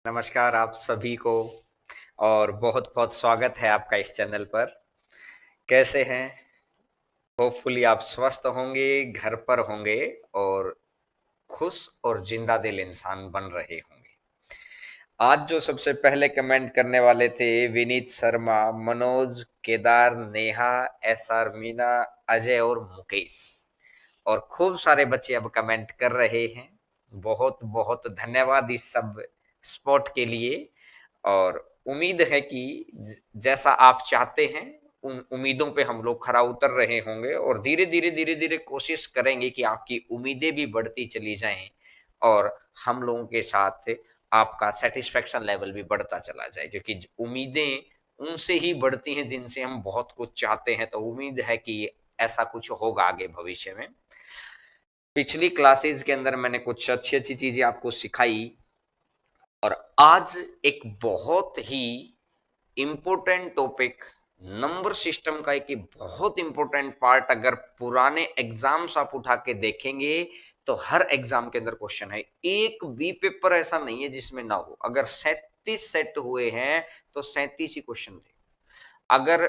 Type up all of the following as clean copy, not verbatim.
नमस्कार आप सभी को और बहुत बहुत स्वागत है आपका इस चैनल पर। कैसे हैं? होपफुली आप स्वस्थ होंगे, घर पर होंगे और खुश और जिंदा दिल इंसान बन रहे होंगे। आज जो सबसे पहले कमेंट करने वाले थे विनीत शर्मा, मनोज, केदार, नेहा, एसआर मीना, अजय और मुकेश, और खूब सारे बच्चे अब कमेंट कर रहे हैं। बहुत बहुत धन्यवाद इस सब सपोर्ट के लिए। और उम्मीद है कि जैसा आप चाहते हैं उन उम्मीदों पे हम लोग खरा उतर रहे होंगे और धीरे धीरे कोशिश करेंगे कि आपकी उम्मीदें भी बढ़ती चली जाएं और हम लोगों के साथ आपका सेटिस्फेक्शन लेवल भी बढ़ता चला जाए, क्योंकि उम्मीदें उनसे ही बढ़ती हैं जिनसे हम बहुत कुछ चाहते हैं। तो उम्मीद है कि ऐसा कुछ होगा आगे भविष्य में। पिछली क्लासेस के अंदर मैंने कुछ अच्छी अच्छी चीजें आपको सिखाई और आज एक बहुत ही इम्पोर्टेंट टॉपिक, नंबर सिस्टम का एक बहुत इंपॉर्टेंट पार्ट, अगर पुराने एग्जाम्स आप उठा के देखेंगे तो हर एग्जाम के अंदर क्वेश्चन है। एक भी पेपर ऐसा नहीं है जिसमें ना हो। अगर 37 सेट हुए हैं तो 37 ही क्वेश्चन थे। अगर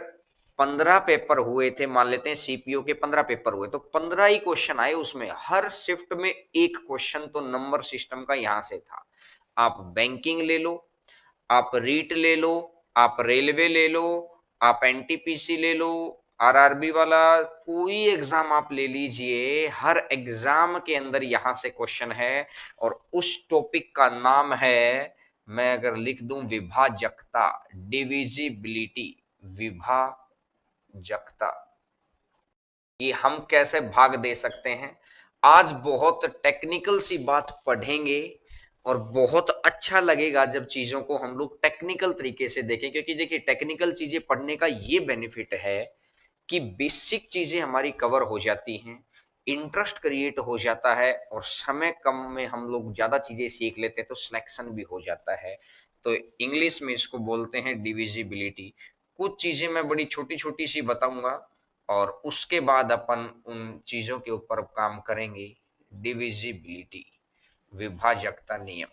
15 पेपर हुए थे, मान लेते हैं सीपीओ के 15 पेपर हुए, तो 15 ही क्वेश्चन आए उसमें। हर शिफ्ट में एक क्वेश्चन तो नंबर सिस्टम का यहां से था। आप बैंकिंग ले लो, आप रीट ले लो, आप रेलवे ले लो, आप एनटीपीसी ले लो, आरआरबी वाला कोई एग्जाम आप ले लीजिए, हर एग्जाम के अंदर यहां से क्वेश्चन है। और उस टॉपिक का नाम है, मैं अगर लिख दूं, विभाजकता, डिविजिबिलिटी, विभाजकता। कि हम कैसे भाग दे सकते हैं। आज बहुत टेक्निकल सी बात पढ़ेंगे और बहुत अच्छा लगेगा जब चीजों को हम लोग टेक्निकल तरीके से देखें, क्योंकि देखिए टेक्निकल चीजें पढ़ने का ये बेनिफिट है कि बेसिक चीजें हमारी कवर हो जाती हैं, इंटरेस्ट क्रिएट हो जाता है और समय कम में हम लोग ज्यादा चीजें सीख लेते हैं तो सिलेक्शन भी हो जाता है। तो इंग्लिश में इसको बोलते हैं डिविजिबिलिटी। कुछ चीजें मैं बड़ी छोटी छोटी सी बताऊंगा और उसके बाद अपन उन चीजों के ऊपर काम करेंगे। डिविजिबिलिटी, विभाजकता नियम।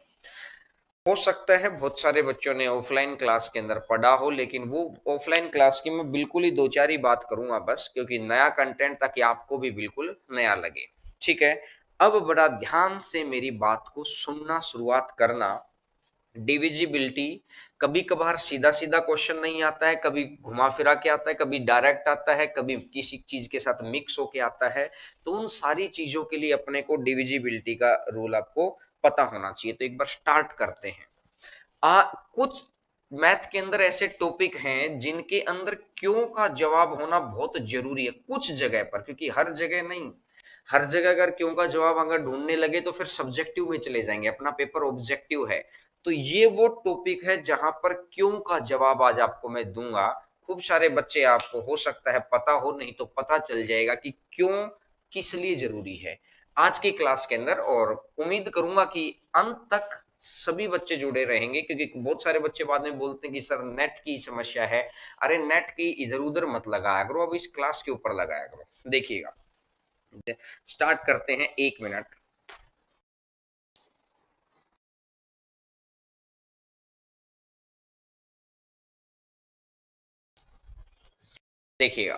हो सकता है बहुत सारे बच्चों ने ऑफलाइन क्लास के अंदर पढ़ा हो, लेकिन वो ऑफलाइन क्लास की मैं बिल्कुल ही दो चार ही बात करूंगा बस, क्योंकि नया कंटेंट, ताकि आपको भी बिल्कुल नया लगे। ठीक है, अब बड़ा ध्यान से मेरी बात को सुनना शुरुआत करना। डिविजिबिलिटी, कभी कभार सीधा सीधा क्वेश्चन नहीं आता है, कभी घुमा फिरा के आता है, कभी डायरेक्ट आता है, कभी किसी चीज के साथ मिक्स होके आता है। तो उन सारी चीजों के लिए अपने को डिविजिबिलिटी का रूल आपको पता होना चाहिए। तो एक बार स्टार्ट करते हैं। कुछ मैथ के अंदर ऐसे टॉपिक हैं जिनके अंदर क्यों का जवाब होना बहुत जरूरी है कुछ जगह पर, क्योंकि हर जगह नहीं। हर जगह अगर क्यों का जवाब अगर ढूंढने लगे तो फिर सब्जेक्टिव में चले जाएंगे, अपना पेपर ऑब्जेक्टिव है। तो ये वो टॉपिक है जहां पर क्यों का जवाब आज आपको मैं दूंगा। खूब सारे बच्चे, आपको हो सकता है पता हो, नहीं तो पता चल जाएगा कि क्यों किस लिए जरूरी है आज की क्लास के अंदर। और उम्मीद करूंगा कि अंत तक सभी बच्चे जुड़े रहेंगे, क्योंकि बहुत सारे बच्चे बाद में बोलते हैं कि सर नेट की समस्या है। अरे नेट की इधर उधर मत लगाया करो, अब इस क्लास के ऊपर लगाया करो। देखिएगा, स्टार्ट करते हैं, 1 मिनट। देखिएगा,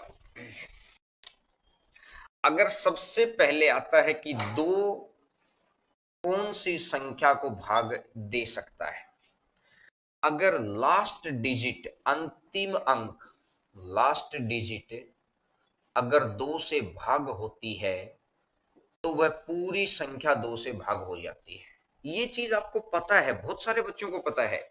अगर सबसे पहले आता है कि दो कौन सी संख्या को भाग दे सकता है, अगर लास्ट डिजिट, अंतिम अंक, लास्ट डिजिट अगर 2 से भाग होती है तो वह पूरी संख्या 2 से भाग हो जाती है। ये चीज आपको पता है, बहुत सारे बच्चों को पता है,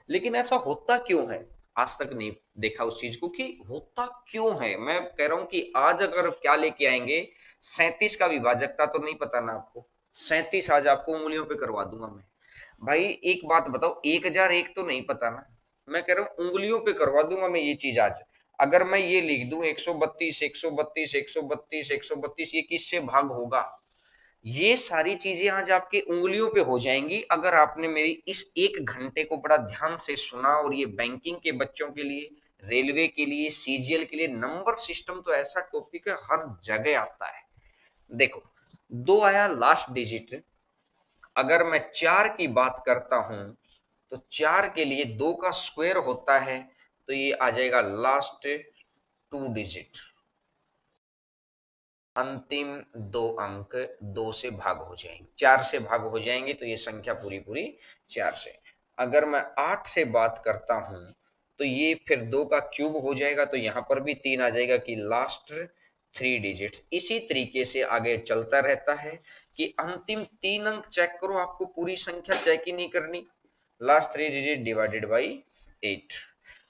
लेकिन ऐसा होता क्यों है आज तक नहीं देखा उस चीज को कि होता क्यों है। मैं कह रहा हूं कि आज अगर क्या लेके आएंगे, 37 का विभाजकता तो नहीं पता ना आपको। 37 आज आपको उंगलियों पे करवा दूंगा मैं। भाई एक बात बताओ, 1001 तो नहीं पता ना, मैं कह रहा हूं उंगलियों पे करवा दूंगा मैं ये चीज आज। अगर मैं ये लिख दूं 132 132 132 132, ये किससे भाग होगा? ये सारी चीजें आज आपकी उंगलियों पे हो जाएंगी अगर आपने मेरी इस 1 घंटे को बड़ा ध्यान से सुना। और ये बैंकिंग के बच्चों के लिए, रेलवे के लिए, सीजीएल के लिए, नंबर सिस्टम तो ऐसा टॉपिक है हर जगह आता है। देखो, 2 आया लास्ट डिजिट, अगर मैं 4 की बात करता हूं तो 4 के लिए 2 का स्क्वायर होता है, तो ये आ जाएगा लास्ट 2 डिजिट, अंतिम 2 अंक 2 से भाग हो जाएंगे, 4 से भाग हो जाएंगे, तो ये संख्या पूरी पूरी 4 से। अगर मैं 8 से बात करता हूं तो ये फिर 2 का क्यूब हो जाएगा, तो यहां पर भी 3 आ जाएगा कि लास्ट 3 डिजिट। इसी तरीके से आगे चलता रहता है कि अंतिम 3 अंक चेक करो, आपको पूरी संख्या चेक ही नहीं करनी, लास्ट 3 डिजिट डिवाइडेड बाई 8,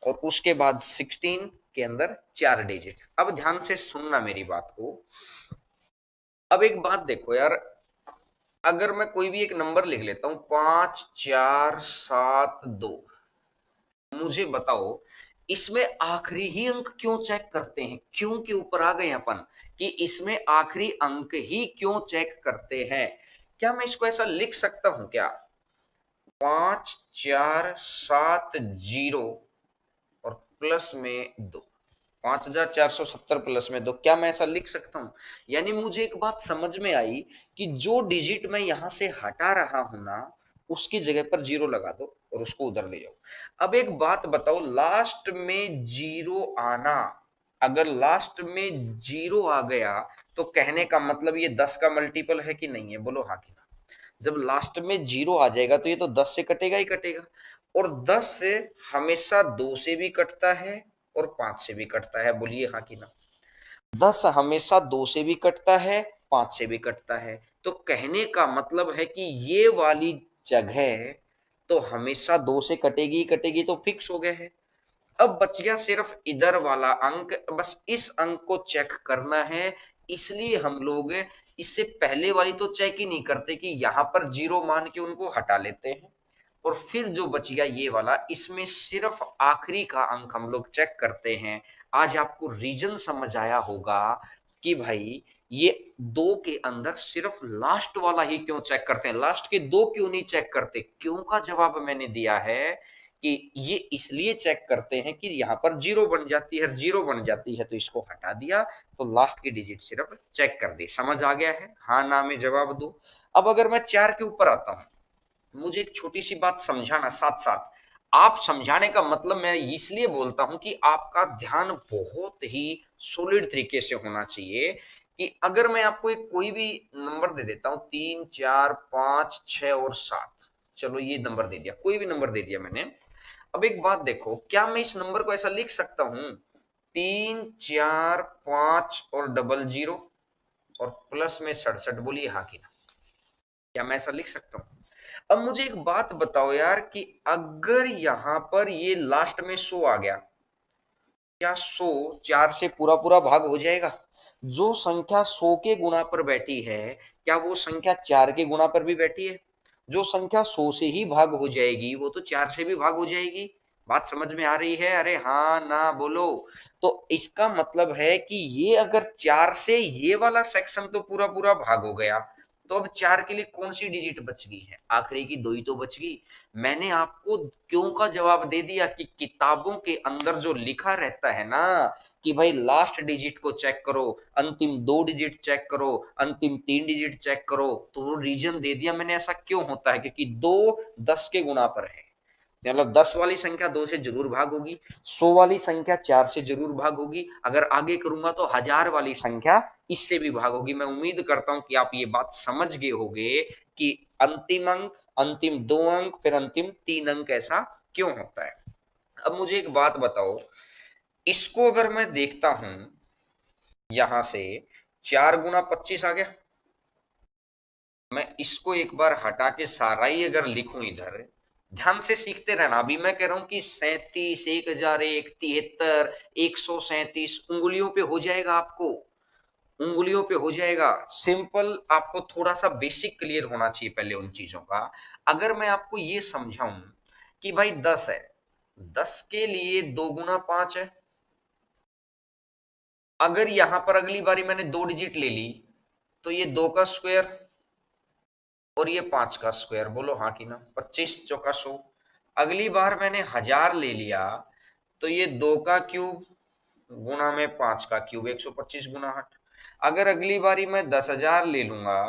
और उसके बाद 16 के अंदर 4 डिजिट। अब ध्यान से सुनना मेरी बात को। अब एक बात देखो यार, अगर मैं कोई भी एक नंबर लिख लेता हूं 5472, मुझे बताओ इसमें आखिरी ही अंक क्यों चेक करते हैं? क्यों के ऊपर आ गए अपन कि इसमें आखिरी अंक ही क्यों चेक करते हैं? क्या मैं इसको ऐसा लिख सकता हूं क्या, 5470 और प्लस में 2, 5470 प्लस में 2, क्या मैं ऐसा लिख सकता हूं? यानी मुझे एक बात समझ में आई कि जो डिजिट मैं यहां से हटा रहा हूं ना, उसकी जगह पर जीरो लगा दो और उसको उधर ले जाओ। अब एक बात बताओ, लास्ट में जीरो आना, अगर लास्ट में जीरो आ गया तो कहने का मतलब ये 10 का मल्टीपल है कि नहीं है? बोलो हाँ कि ना। जब लास्ट में जीरो आ जाएगा तो ये तो 10 से कटेगा ही कटेगा, और 10 से हमेशा 2 से भी कटता है और 5 से भी कटता है, बोलिए हाँ कि ना। 10 हमेशा 2 से भी कटता है, 5 से भी कटता है, तो कहने का मतलब है कि ये वाली जगह तो हमेशा 2 से कटेगी ही कटेगी, तो फिक्स हो गया है। अब बच गया सिर्फ इधर वाला अंक, बस इस अंक को चेक करना है, इसलिए हम लोग इससे पहले वाली तो चेक ही नहीं करते कि यहां पर जीरो मान के उनको हटा लेते हैं, और फिर जो बच गया ये वाला, इसमें सिर्फ आखिरी का अंक हम लोग चेक करते हैं। आज आपको रीजन समझ आया होगा कि भाई ये 2 के अंदर सिर्फ लास्ट वाला ही क्यों चेक करते हैं, लास्ट के 2 क्यों नहीं चेक करते? क्यों का जवाब मैंने दिया है कि ये इसलिए चेक करते हैं कि यहां पर जीरो बन जाती है, जीरो बन जाती है तो इसको हटा दिया, तो लास्ट की डिजिट सिर्फ चेक कर दी। समझ आ गया है? हाँ ना में जवाब दो। अब अगर मैं 4 के ऊपर आता हूं, मुझे एक छोटी सी बात समझाना साथ साथ। आप समझाने का मतलब मैं इसलिए बोलता हूं कि आपका ध्यान बहुत ही सॉलिड तरीके से होना चाहिए, कि अगर मैं आपको एक कोई भी नंबर दे देता हूं, 3 4 5 6 और 7, चलो ये नंबर दे दिया, कोई भी नंबर दे दिया मैंने। अब एक बात देखो, क्या मैं इस नंबर को ऐसा लिख सकता हूं, 3 4 5 और डबल जीरो और प्लस में 67? बोलिए हाँ कि ना। क्या मैं ऐसा लिख सकता हूं? अब मुझे एक बात बताओ यार, कि अगर यहां पर ये लास्ट में 100 आ गया, क्या 100 4 से पूरा पूरा भाग हो जाएगा? जो संख्या 100 के गुणा पर बैठी है, क्या वो संख्या 4 के गुणा पर भी बैठी है? जो संख्या 100 से ही भाग हो जाएगी वो तो 4 से भी भाग हो जाएगी। बात समझ में आ रही है? अरे हाँ ना बोलो। तो इसका मतलब है कि ये अगर 4 से ये वाला सेक्शन तो पूरा पूरा भाग हो गया, तो अब 4 के लिए कौन सी डिजिट बच गई है? आखिरी की 2 ही तो बच गई। मैंने आपको क्यों का जवाब दे दिया कि किताबों के अंदर जो लिखा रहता है ना, कि भाई लास्ट डिजिट को चेक करो, अंतिम 2 डिजिट चेक करो, अंतिम 3 डिजिट चेक करो, तो वो रीजन दे दिया मैंने। ऐसा क्यों होता है? क्योंकि 2 10 के गुणा पर है, मतलब 10 वाली संख्या 2 से जरूर भाग होगी, 100 वाली संख्या 4 से जरूर भाग होगी, अगर आगे करूंगा तो 1000 वाली संख्या इससे भी भाग होगी। मैं उम्मीद करता हूं कि आप ये बात समझ गए होंगे कि अंतिम अंक, अंतिम 2 अंक, फिर अंतिम 3 अंक ऐसा क्यों होता है। अब मुझे एक बात बताओ, इसको अगर मैं देखता हूं यहां से, 4 गुना 25 आ गया, मैं इसको एक बार हटा के सारा ही अगर लिखूं इधर, ध्यान से सीखते रहना। अभी मैं कह रहा हूं कि 37, 1001, 73, 137 उंगलियों पे हो जाएगा आपको, उंगलियों पे हो जाएगा। सिंपल, आपको थोड़ा सा बेसिक क्लियर होना चाहिए पहले उन चीजों का। अगर मैं आपको ये समझाऊं कि भाई 10 है, 10 के लिए 2 गुना 5 है, अगर यहां पर अगली बारी मैंने 2 डिजिट ले ली तो ये 2 का स्क्वायर और ये 5 का स्क्वायर, बोलो हाँ कि ना। 25 चौका 100। अगली बार मैंने 1000 ले लिया तो ये 2 का क्यूब गुणा में 5 का क्यूब, 125 गुना 8। अगर अगली बारी मैं 10,000 ले लूंगा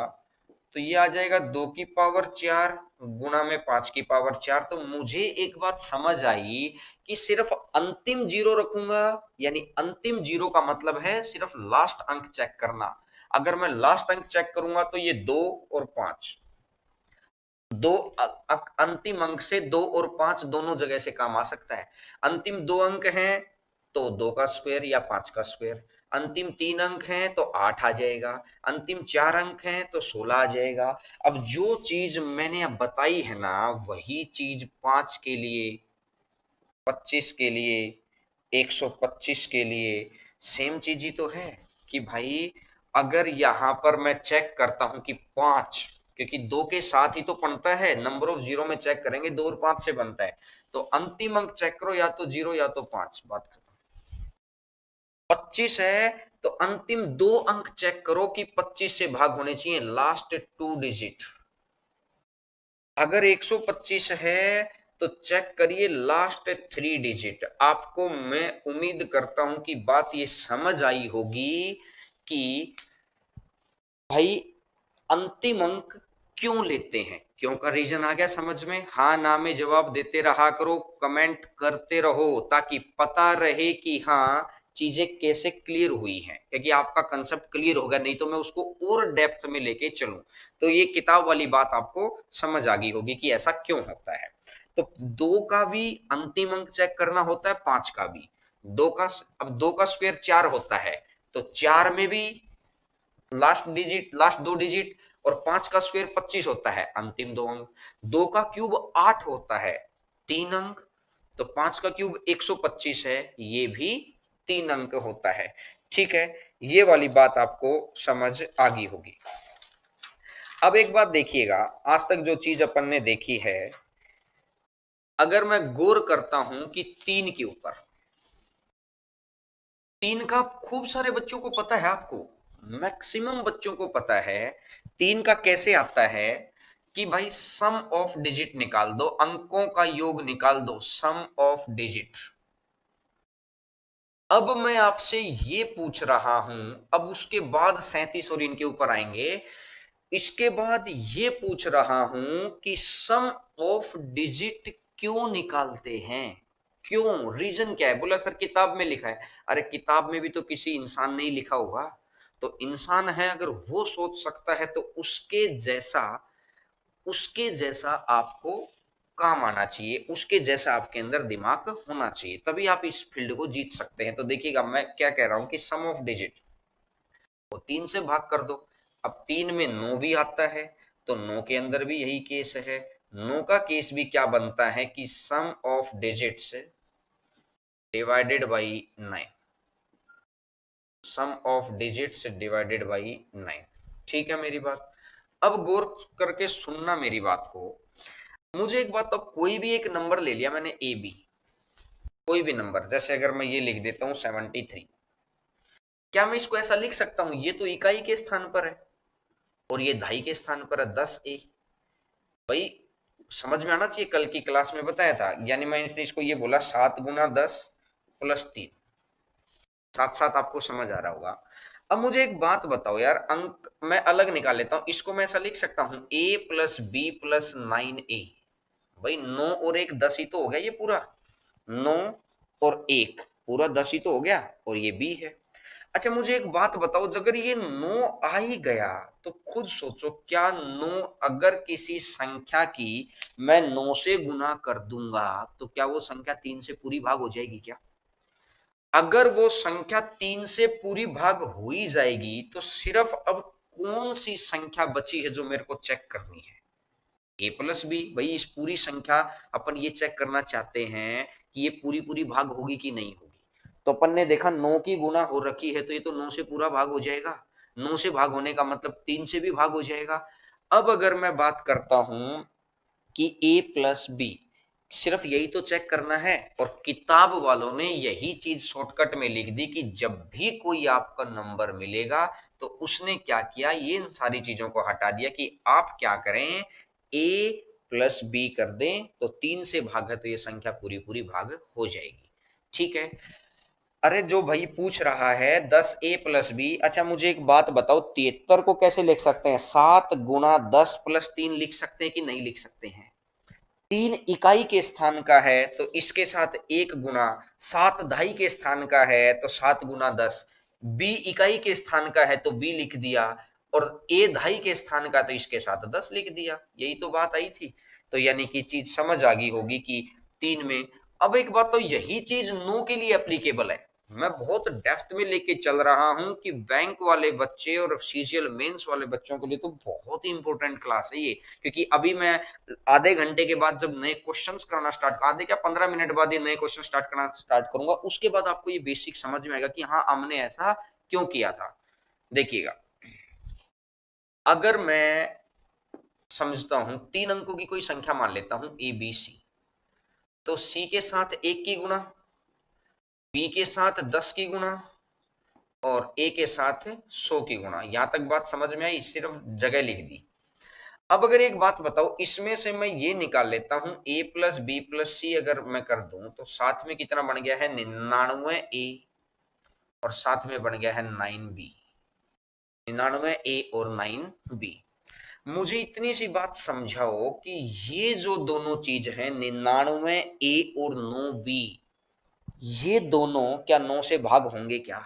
तो ये आ जाएगा 2 की पावर 4 गुणा में 5 की पावर 4। तो मुझे एक बात समझ आई कि सिर्फ अंतिम जीरो रखूंगा, यानी अंतिम जीरो का मतलब है सिर्फ लास्ट अंक चेक करना। अगर मैं लास्ट अंक चेक करूंगा तो ये 2 और 5, अंतिम अंक से 2 और 5 दोनों जगह से काम आ सकता है। अंतिम 2 अंक हैं तो 2 का स्क्वायर या 5 का स्क्वायर, अंतिम 3 अंक हैं तो 8 आ जाएगा, अंतिम 4 अंक हैं तो 16 आ जाएगा। अब जो चीज मैंने अब बताई है ना, वही चीज 5 के लिए, 25 के लिए, 125 के लिए सेम चीज ही तो है। कि भाई अगर यहां पर मैं चेक करता हूं कि 5, क्योंकि 2 के साथ ही तो बनता है, नंबर ऑफ जीरो में चेक करेंगे 2 और 5 से बनता है, तो अंतिम अंक चेक करो या तो 0 या तो 5, बात खत्म। 25 है तो अंतिम 2 अंक चेक करो कि 25 से भाग होने चाहिए, लास्ट 2 डिजिट। अगर 125 है तो चेक करिए लास्ट 3 डिजिट। आपको मैं उम्मीद करता हूं कि बात ये समझ आई होगी कि भाई अंतिम अंक क्यों लेते हैं, क्यों का रीजन आ गया समझ में। हाँ ना में जवाब देते रहा करो, कमेंट करते रहो, ताकि पता रहे कि हाँ चीजें कैसे क्लियर हुई हैं, क्योंकि आपका कंसेप्ट क्लियर होगा, नहीं तो मैं उसको और डेप्थ में लेके चलूं तो ये किताब वाली बात आपको समझ आ गई होगी कि ऐसा क्यों होता है। तो 2 का भी अंतिम अंक चेक करना होता है, 5 का भी। दो का, अब 2 का स्क्वायर 4 होता है, तो 4 में भी लास्ट डिजिट, लास्ट 2 डिजिट, और 5 का स्क्वायर 25 होता है, अंतिम 2 अंक। 2 का क्यूब 8 होता है, 3 अंक, तो 5 का क्यूब 125 है, ये भी 3 अंक होता है। ठीक है, ये वाली बात आपको समझ आ गई होगी। अब एक बात देखिएगा, आज तक जो चीज अपन ने देखी है, अगर मैं गौर करता हूं कि 3 का खूब सारे बच्चों को पता है, आपको मैक्सिमम बच्चों को पता है 3 का कैसे आता है कि भाई सम ऑफ डिजिट निकाल दो, अंकों का योग निकाल दो, सम ऑफ डिजिट। अब मैं आपसे ये पूछ रहा हूं, अब उसके बाद 37 और इनके ऊपर आएंगे, इसके बाद ये पूछ रहा हूं कि सम ऑफ डिजिट क्यों निकालते हैं, क्यों, रीजन क्या है। बोला सर किताब में लिखा है। अरे किताब में भी तो किसी इंसान ने ही लिखा होगा, तो इंसान है अगर वो सोच सकता है तो उसके जैसा आपको काम आना चाहिए, उसके जैसा आपके अंदर दिमाग होना चाहिए, तभी आप इस फील्ड को जीत सकते हैं। तो देखिएगा मैं क्या कह रहा हूं कि सम ऑफ डिजिट को 3 से भाग कर दो। अब 3 में 9 भी आता है, तो 9 के अंदर भी यही केस है। 9 का केस भी क्या बनता है कि sum of digits divided by 9, sum of digits divided by 9। ठीक है मेरी बात, अब गौर करके सुनना मेरी बात को। मुझे एक बात, तो कोई भी एक नंबर ले लिया मैंने, ए बी, कोई भी नंबर, जैसे अगर मैं ये लिख देता हूं 73, क्या मैं इसको ऐसा लिख सकता हूं ये तो इकाई के स्थान पर है और ये दहाई के स्थान पर है, 10A। भाई समझ में आना चाहिए, कल की क्लास में बताया था, यानी मैंने इसको ये बोला 7 × 10 + 3, साथ साथ आपको समझ आ रहा होगा। अब मुझे एक बात बताओ यार, अंक मैं अलग निकाल लेता हूं, इसको मैं ऐसा लिख सकता हूं A + B + 9A। भाई 9 और 1 10 ही तो हो गया ये पूरा, 9 और 1 पूरा 10 ही तो हो गया, और ये बी है। अच्छा मुझे एक बात बताओ, अगर ये 9 आ ही गया तो खुद सोचो, क्या 9 अगर किसी संख्या की मैं 9 से गुना कर दूंगा तो क्या वो संख्या 3 से पूरी भाग हो जाएगी क्या? अगर वो संख्या 3 से पूरी भाग हो ही जाएगी तो सिर्फ अब कौन सी संख्या बची है जो मेरे को चेक करनी है? A + B। भाई इस पूरी संख्या अपन ये चेक करना चाहते हैं कि ये पूरी पूरी भाग होगी कि नहीं होगी। तो अपन ने देखा 9 की गुना हो रखी है, तो ये तो 9 से पूरा भाग हो जाएगा, 9 से भाग होने का मतलब 3 से भी भाग हो जाएगा। अब अगर मैं बात करता हूं कि A + B, सिर्फ यही तो चेक करना है, और किताब वालों ने यही चीज शॉर्टकट में लिख दी कि जब भी कोई आपका नंबर मिलेगा तो उसने क्या किया, ये इन सारी चीजों को हटा दिया कि आप क्या करें, A + B कर दें, तो 3 से भाग है तो ये संख्या पूरी पूरी भाग हो जाएगी। ठीक है, अरे जो भाई पूछ रहा है 10a+b, अच्छा मुझे एक बात बताओ, 73 को कैसे लिख सकते हैं? 7 × 10 + 3 लिख सकते हैं कि नहीं लिख सकते हैं? 3 इकाई के स्थान का है तो इसके साथ 1 गुना, 7 दहाई के स्थान का है तो 7 × 10, बी इकाई के स्थान का है तो बी लिख दिया, और ए दहाई के स्थान का तो इसके साथ 10 लिख दिया। यही तो बात आई थी। तो यानी कि चीज समझ आ गई होगी कि 3 में। अब एक बात तो यही चीज नो के लिए एप्लीकेबल है। मैं बहुत डेप्थ में लेके चल रहा हूं कि बैंक वाले बच्चे और सीजीएल मेंस वाले बच्चों के लिए तो बहुत ही इंपॉर्टेंट क्लास है ये। क्योंकि अभी मैं आधे घंटे के बाद जब नए क्वेश्चंस करना स्टार्ट, आधे क्या 15 मिनट बाद ये नए क्वेश्चन स्टार्ट करना स्टार्ट करूंगा, उसके बाद आपको ये बेसिक समझ में आएगा कि हाँ हमने ऐसा क्यों किया था। देखिएगा, अगर मैं समझता हूं 3 अंकों की कोई संख्या मान लेता हूं ABC, तो C के साथ 1 की गुणा, B के साथ 10 की गुणा और A के साथ 100 की गुणा। यहां तक बात समझ में आई, सिर्फ जगह लिख दी। अब अगर एक बात बताओ, इसमें से मैं ये निकाल लेता हूं A+B+C अगर मैं कर दूं तो साथ में कितना बन गया है? 99A, और साथ में बन गया है 9B। 99A और 9B। मुझे इतनी सी बात समझाओ कि ये जो दोनों चीज है 99A और 9B, ये दोनों क्या 9 से भाग होंगे क्या?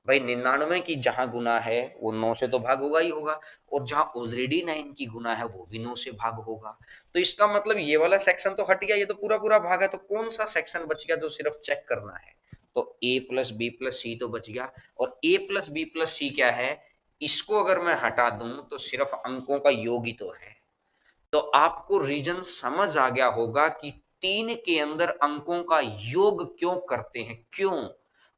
भाई 99 की जहां गुना है वो 9 से तो भाग होगा ही होगा, और जहां ऑलरेडी 9 की गुना है वो भी 9 से भाग होगा। तो इसका मतलब ये वाला सेक्शन तो हट गया, ये तो पूरा पूरा भाग है। तो कौन सा सेक्शन बच गया जो सिर्फ चेक करना है? तो A+B+C तो बच गया। और A+B+C क्या है? इसको अगर मैं हटा दूं तो सिर्फ अंकों का योग ही तो है। तो आपको रीजन समझ आ गया होगा कि 3 के अंदर अंकों का योग क्यों करते हैं, क्यों,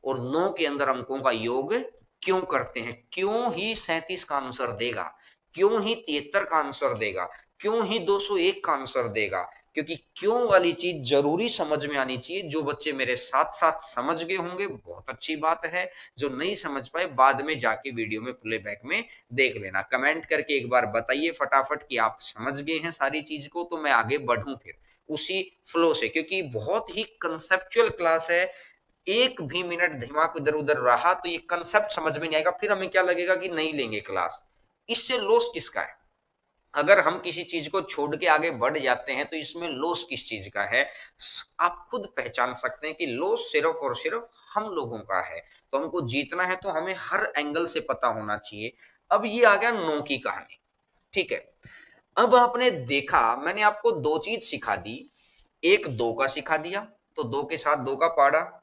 और 9 के अंदर अंकों का योग क्यों करते हैं, क्यों ही 37 का आंसर देगा, क्यों ही 73 का आंसर देगा, क्यों ही 201 का आंसर देगा। क्योंकि क्यों वाली चीज जरूरी समझ में आनी चाहिए। जो बच्चे मेरे साथ साथ समझ गए होंगे बहुत अच्छी बात है, जो नहीं समझ पाए बाद में जाके वीडियो में प्लेबैक में देख लेना। कमेंट करके एक बार बताइए फटाफट कि आप समझ गए हैं सारी चीज को, तो मैं आगे बढ़ूं फिर उसी फ्लो से, क्योंकि बहुत ही कंसेप्चुअल क्लास है। एक भी मिनट दिमाग इधर उधर रहा तो ये कंसेप्ट समझ में नहीं आएगा, फिर हमें क्या लगेगा कि नहीं लेंगे क्लास। इससे लॉस किसका है? अगर हम किसी चीज को छोड़ के आगे बढ़ जाते हैं तो इसमें लॉस किस चीज का है? आप खुद पहचान सकते हैं कि लॉस सिर्फ और सिर्फ हम लोगों का है। तो हमको जीतना है तो हमें हर एंगल से पता होना चाहिए। अब ये आ गया नो की कहानी, ठीक है। अब आपने देखा मैंने आपको दो चीज सिखा दी, एक 2 का सिखा दिया तो 2 के साथ 2 का पहाड़ा,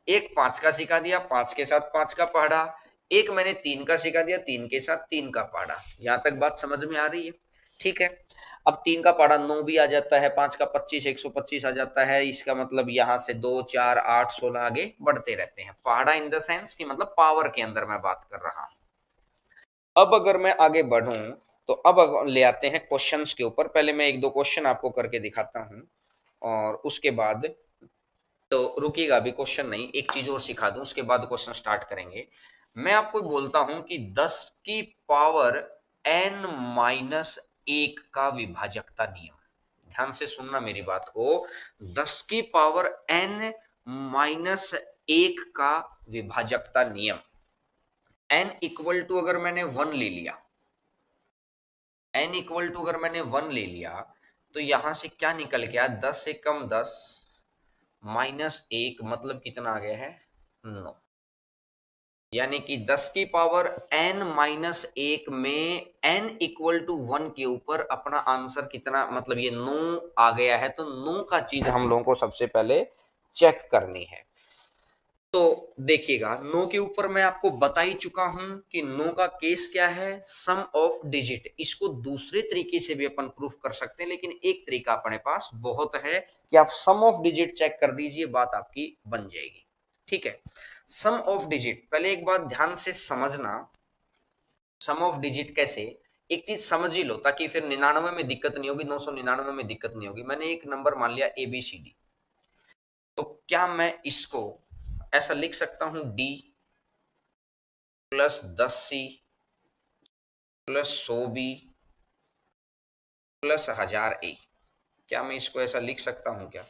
एक 5 का सिखा दिया, 5 के साथ 5 का पहाड़ा, एक मैंने 3 का सिखा दिया, 3 के साथ 3 का पहाड़ा। यहां तक बात समझ में आ रही है? ठीक है। अब 3 का पहाड़ा 9 भी आ जाता है, 5 का 25 125 आ जाता है। इसका मतलब यहां से 2 4 8 16 आगे बढ़ते रहते हैं। पहाड़ा इन द सेंस कि मतलब पावर के अंदर मैं बात कर रहा हूं। अब अगर मैं आगे बढ़ूं तो अब ले आते हैं क्वेश्चंस के ऊपर। पहले मैं एक दो क्वेश्चन आपको करके दिखाता हूं और उसके बाद, तो रुकिएगा अभी क्वेश्चन नहीं, एक चीज और सिखा दूं उसके बाद क्वेश्चन स्टार्ट करेंगे। मैं आपको बोलता हूं कि 10 की पावर n-1 का विभाजकता नियम, ध्यान से सुनना मेरी बात को। 10 की पावर n-1 का विभाजकता नियम, n इक्वल टू अगर मैंने 1 ले लिया, n इक्वल टू अगर मैंने 1 ले लिया तो यहां से क्या निकल गया? 10 से कम 10 -1 मतलब कितना आ गया है? 9। यानी कि 10 की पावर n-1 में n इक्वल टू 1 के ऊपर अपना आंसर कितना, मतलब ये 9 आ गया है। तो 9 का चीज हम लोगों को सबसे पहले चेक करनी है। तो देखिएगा, नो के ऊपर मैं आपको बता ही चुका हूं कि नो का केस क्या है, सम ऑफ डिजिट। इसको दूसरे तरीके से भी अपन प्रूफ कर सकते हैं, लेकिन एक तरीका अपने पास बहुत है कि आप सम ऑफ डिजिट चेक कर दीजिए, बात आपकी बन जाएगी। ठीक है, सम ऑफ डिजिट पहले एक बात ध्यान से समझना। सम ऑफ डिजिट कैसे, एक चीज समझ ही लो ताकि फिर 99 में दिक्कत नहीं होगी, 999 में दिक्कत नहीं होगी। मैंने एक नंबर मान लिया ABCD, तो क्या मैं इसको ऐसा लिख सकता हूं D +10C +100B +1000A? क्या मैं इसको ऐसा लिख सकता हूं क्या?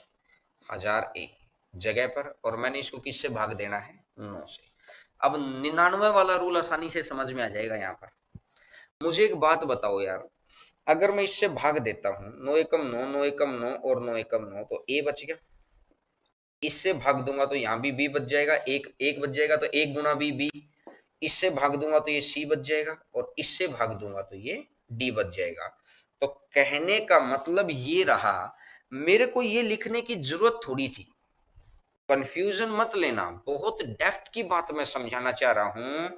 1000A जगह पर, और मैंने इसको किससे भाग देना है? 9 से। अब 99 वाला रूल आसानी से समझ में आ जाएगा यहाँ पर। मुझे एक बात बताओ यार, अगर मैं इससे भाग देता हूँ, 9 एकम 9, 9 एकम 9 और 9 एकम 9, तो ए बच गया। इससे भाग दूंगा तो यहाँ भी बी बच जाएगा, एक एक बच जाएगा, तो एक गुना बी बी। इससे भाग दूंगा तो ये सी बच जाएगा, और इससे भाग दूंगा तो ये डी बच जाएगा। तो कहने का मतलब ये रहा, मेरे को ये लिखने की जरूरत थोड़ी थी। कंफ्यूजन मत लेना, बहुत डेप्थ की बात मैं समझाना चाह रहा हूं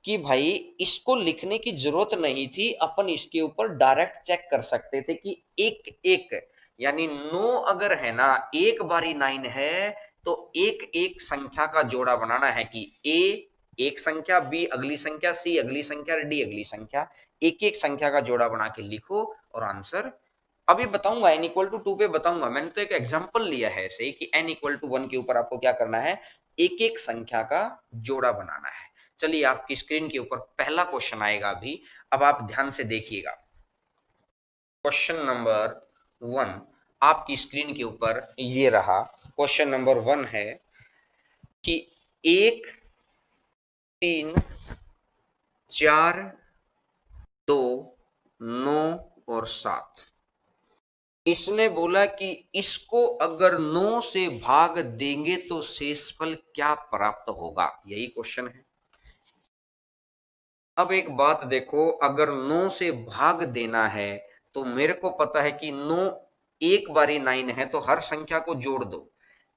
कि भाई इसको लिखने की जरूरत नहीं थी, अपन इसके ऊपर डायरेक्ट चेक कर सकते थे कि एक एक, यानी 9 अगर है ना, एक बारी 9 है, तो एक एक संख्या का जोड़ा बनाना है कि ए एक संख्या, बी अगली संख्या, सी अगली संख्या, डी अगली संख्या, एक एक संख्या का जोड़ा बना के लिखो और आंसर। अभी बताऊंगा n इक्वल टू 2 पे बताऊंगा, मैंने तो एक एग्जांपल लिया है ऐसे कि n इक्वल टू 1 के ऊपर आपको क्या करना है, एक एक संख्या का जोड़ा बनाना है। चलिए आपकी स्क्रीन के ऊपर पहला क्वेश्चन आएगा अभी, अब आप ध्यान से देखिएगा। क्वेश्चन नंबर 1 आपकी स्क्रीन के ऊपर ये रहा। क्वेश्चन नंबर 1 है कि 1 3 4 2 9 और 7, इसने बोला कि इसको अगर 9 से भाग देंगे तो शेषफल क्या प्राप्त होगा, यही क्वेश्चन है। अब एक बात देखो, अगर 9 से भाग देना है तो मेरे को पता है कि 9 एक बारी 9 है, तो हर संख्या को जोड़ दो।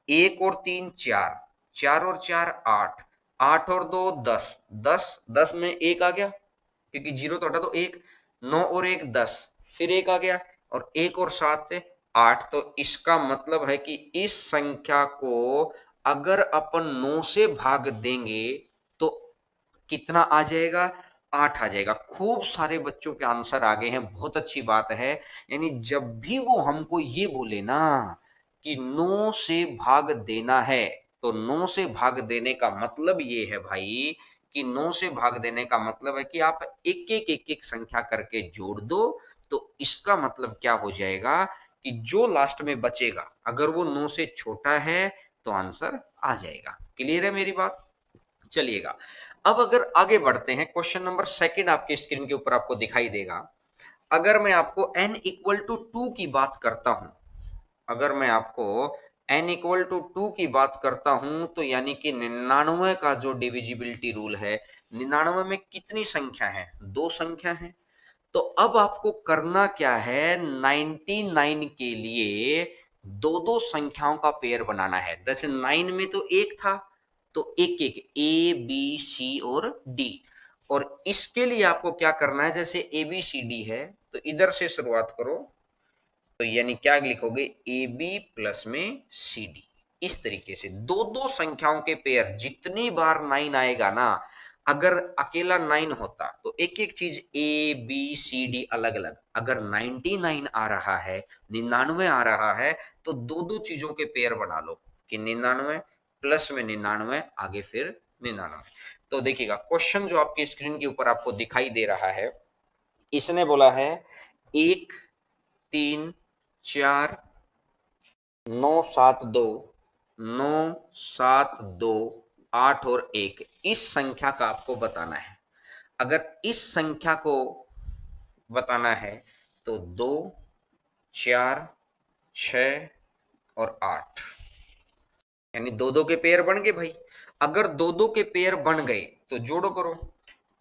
1 और 3 4, 4 और 4 8, 8 और 2 10, 10 10 में एक आ गया क्योंकि जीरो तो हटा, तो एक, 9 और 1 10, फिर एक आ गया, और 1 और 7 8। तो इसका मतलब है कि इस संख्या को अगर अपन 9 से भाग देंगे तो कितना आ जाएगा, 8 आ जाएगा। खूब सारे बच्चों के आंसर आ गए हैं, बहुत अच्छी बात है। यानी जब भी वो हमको ये बोले ना कि 9 से भाग देना है, तो 9 से भाग देने का मतलब ये है भाई कि 9 से भाग देने का मतलब है कि आप एक एक संख्या करके जोड़ दो, तो इसका मतलब क्या हो जाएगा कि जो लास्ट में बचेगा अगर वो 9 से छोटा है तो आंसर आ जाएगा। क्लियर है मेरी बात? चलिएगा, अब अगर आगे बढ़ते हैं, क्वेश्चन नंबर 2 आपके स्क्रीन के ऊपर आपको दिखाई देगा। अगर मैं आपको n इक्वल टू 2 की बात करता हूं, अगर मैं आपको n इक्वल टू 2 की बात करता हूं, तो यानी कि 99 का जो डिविजिबिलिटी रूल है, 99 में कितनी संख्या है, दो संख्या है। तो अब आपको करना क्या है, 99 के लिए दो दो संख्याओं का पेयर बनाना है। जैसे 9 में तो एक था, तो एक एक ए बी सी और डी, और इसके लिए आपको क्या करना है, जैसे ए बी सी डी है तो इधर से शुरुआत करो, तो यानी क्या लिखोगे, ए बी प्लस में सी डी। इस तरीके से दो दो संख्याओं के पेयर, जितनी बार 9 आएगा ना, अगर अकेला 9 होता तो एक एक चीज ए बी सी डी अलग अलग, अगर 99 आ रहा है, 99 आ रहा है, तो दो दो चीजों के पेयर बना लो कि 99 प्लस में 99 आगे फिर 99। तो देखिएगा क्वेश्चन जो आपकी स्क्रीन के ऊपर आपको दिखाई दे रहा है, इसने बोला है 1 3 4 9 7 2, 9 7 2 8 और 1, इस संख्या का आपको बताना है। अगर इस संख्या को बताना है तो 2 4 6 और 8, यानी दो दो के पेयर बन गए भाई। अगर दो दो के पेयर बन गए तो जोड़ो करो,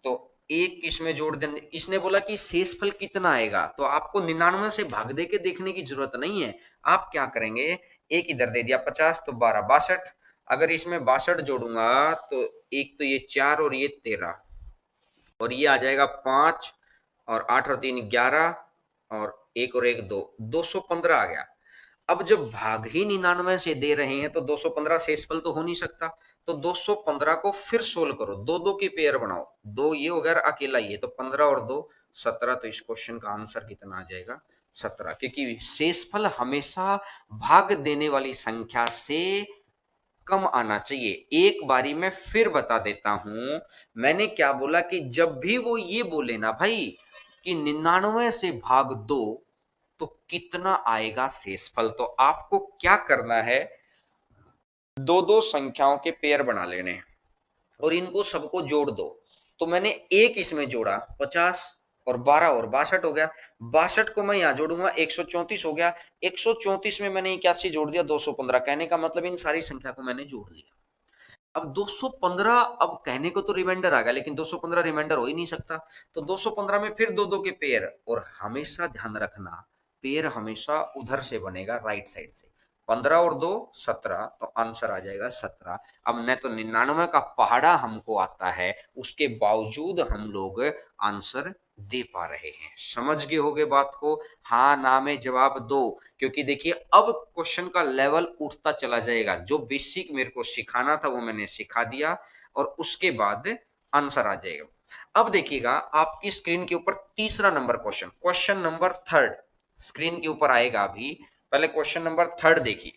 तो एक इसमें जोड़ देने, इसने बोला कि शेषफल कितना आएगा, तो आपको 99 से भाग दे के देखने की जरूरत नहीं है। आप क्या करेंगे, एक इधर दे दिया 50, तो 12 62, अगर इसमें 62 जोड़ूंगा तो एक तो ये 4 और ये 13, और ये आ जाएगा 5, और 8 और 3 11, और एक और एक 2, 215 आ गया। अब जब भाग ही 99 से दे रहे हैं तो 215 शेषफल तो हो नहीं सकता, तो 215 को फिर सोल्व करो, दो दो के पेयर बनाओ, दो ये हो गया अकेला ये, तो 15 और 2 17। तो इस क्वेश्चन का आंसर कितना आ जाएगा, 17, क्योंकि शेषफल हमेशा भाग देने वाली संख्या से कम आना चाहिए। एक बारी मैं फिर बता देता हूं, मैंने क्या बोला कि जब भी वो ये बोले ना भाई कि 99 से भाग दो तो कितना आएगा शेषफल, तो आपको क्या करना है, दो दो संख्याओं के पेयर बना लेने हैं और इनको सबको जोड़ दो। तो मैंने एक इसमें जोड़ा 50 और 12 और 62 हो गया। 62 को मैं यहां जोड़ूंगा 134 हो गया। 134 में मैंने क्या चीज जोड़ दिया 215। कहने का मतलब इन सारी संख्या को मैंने जोड़ दिया। अब 215 अब कहने को तो रिमाइंडर आ गया लेकिन 215 रिमाइंडर हो ही नहीं सकता। तो 215 में फिर दो दो के पेयर और हमेशा ध्यान रखना पेयर हमेशा उधर से बनेगा राइट साइड से। 15 और 2 17 तो आंसर आ जाएगा 17। अब न तो 99 का पहाड़ा हमको आता है उसके बावजूद हम लोग आंसर दे पा रहे हैं। समझ गए होगे बात को? हाँ ना में जवाब दो। क्योंकि देखिए अब क्वेश्चन का लेवल उठता चला जाएगा। जो बेसिक मेरे को सिखाना था वो मैंने सिखा दिया और उसके बाद आंसर आ जाएगा। अब देखिएगा आपकी स्क्रीन के ऊपर तीसरा number question, question number third screen के ऊपर आएगा। अभी पहले क्वेश्चन नंबर थर्ड देखिए।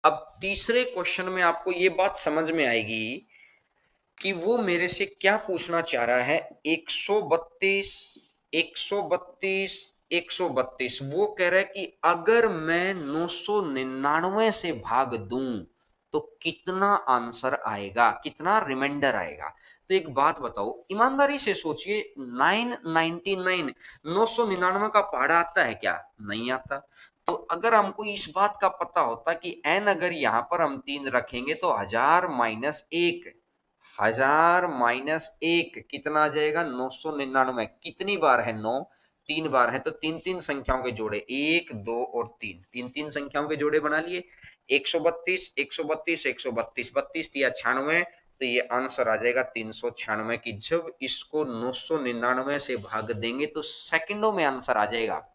अब तीसरे क्वेश्चन में आपको ये बात समझ में आएगी कि वो मेरे से क्या पूछना चाह रहा है। 132 132 132 वो कह रहा है कि अगर मैं 999 से भाग दूं तो कितना आंसर आएगा, कितना रिमाइंडर आएगा। तो एक बात बताओ ईमानदारी से सोचिए 999 999 का पहाड़ा आता है क्या? नहीं आता। तो अगर हमको इस बात का पता होता कि एन अगर यहां पर हम 3 रखेंगे तो 1000 - 1 1000 - 1 कितना आ जाएगा 999। कितनी बार है 9? 3 बार है। तो तीन तीन संख्याओं के जोड़े 1 2 और 3, तीन तीन संख्याओं के जोड़े बना लिए। 132 132 132 32 या 96। तो ये आंसर आ जाएगा 396 की जब इसको 999 से भाग देंगे तो सेकंडों में आंसर आ जाएगा।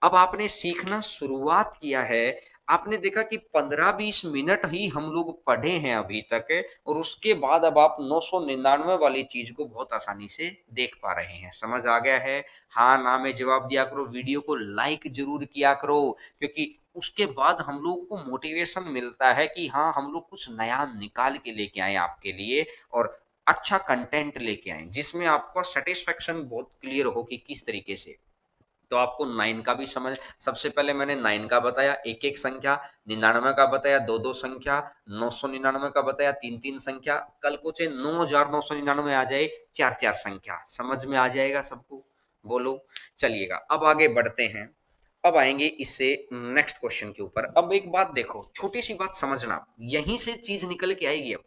अब आपने सीखना शुरुआत किया है। आपने देखा कि 15-20 मिनट ही हम लोग पढ़े हैं अभी तक और उसके बाद अब आप 999 वाली चीज को बहुत आसानी से देख पा रहे हैं। समझ आ गया है? हाँ ना में जवाब दिया करो। वीडियो को लाइक जरूर किया करो क्योंकि उसके बाद हम लोगों को मोटिवेशन मिलता है कि हाँ हम लोग कुछ नया निकाल के लेके आए आपके लिए और अच्छा कंटेंट लेके आए जिसमें आपको सेटिस्फेक्शन बहुत क्लियर हो कि किस तरीके से। तो आपको 9 का भी समझ, सबसे पहले मैंने 9 का बताया एक एक संख्या, 99 का बताया दो दो संख्या, 999 का बताया तीन तीन संख्या। कल को चाहे 9999 आ जाए चार चार संख्या। समझ में आ जाएगा सबको? बोलो। चलिएगा अब आगे बढ़ते हैं। अब आएंगे इससे नेक्स्ट क्वेश्चन के ऊपर। अब एक बात देखो, छोटी सी बात समझना, यहीं से चीज निकल के आएगी। अब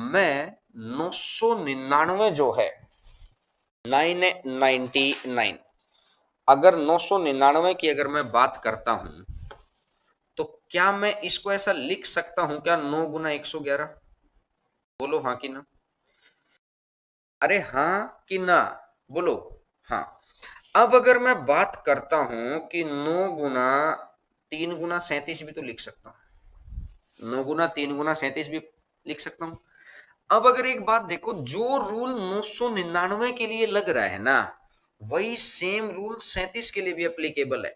मैं 999 जो है 999, अगर 999 की अगर मैं बात करता हूं तो क्या मैं इसको ऐसा लिख सकता हूं क्या 9 × 111? बोलो हाँ कि ना। अरे हाँ कि ना? बोलो हाँ। अब अगर मैं बात करता हूं कि 9 × 3 × 37 भी तो लिख सकता हूं। 9 × 3 × 37 भी लिख सकता हूं। अब अगर एक बात देखो, जो रूल 999 के लिए लग रहा है ना वही सेम रूल 37 के लिए भी एप्लीकेबल है।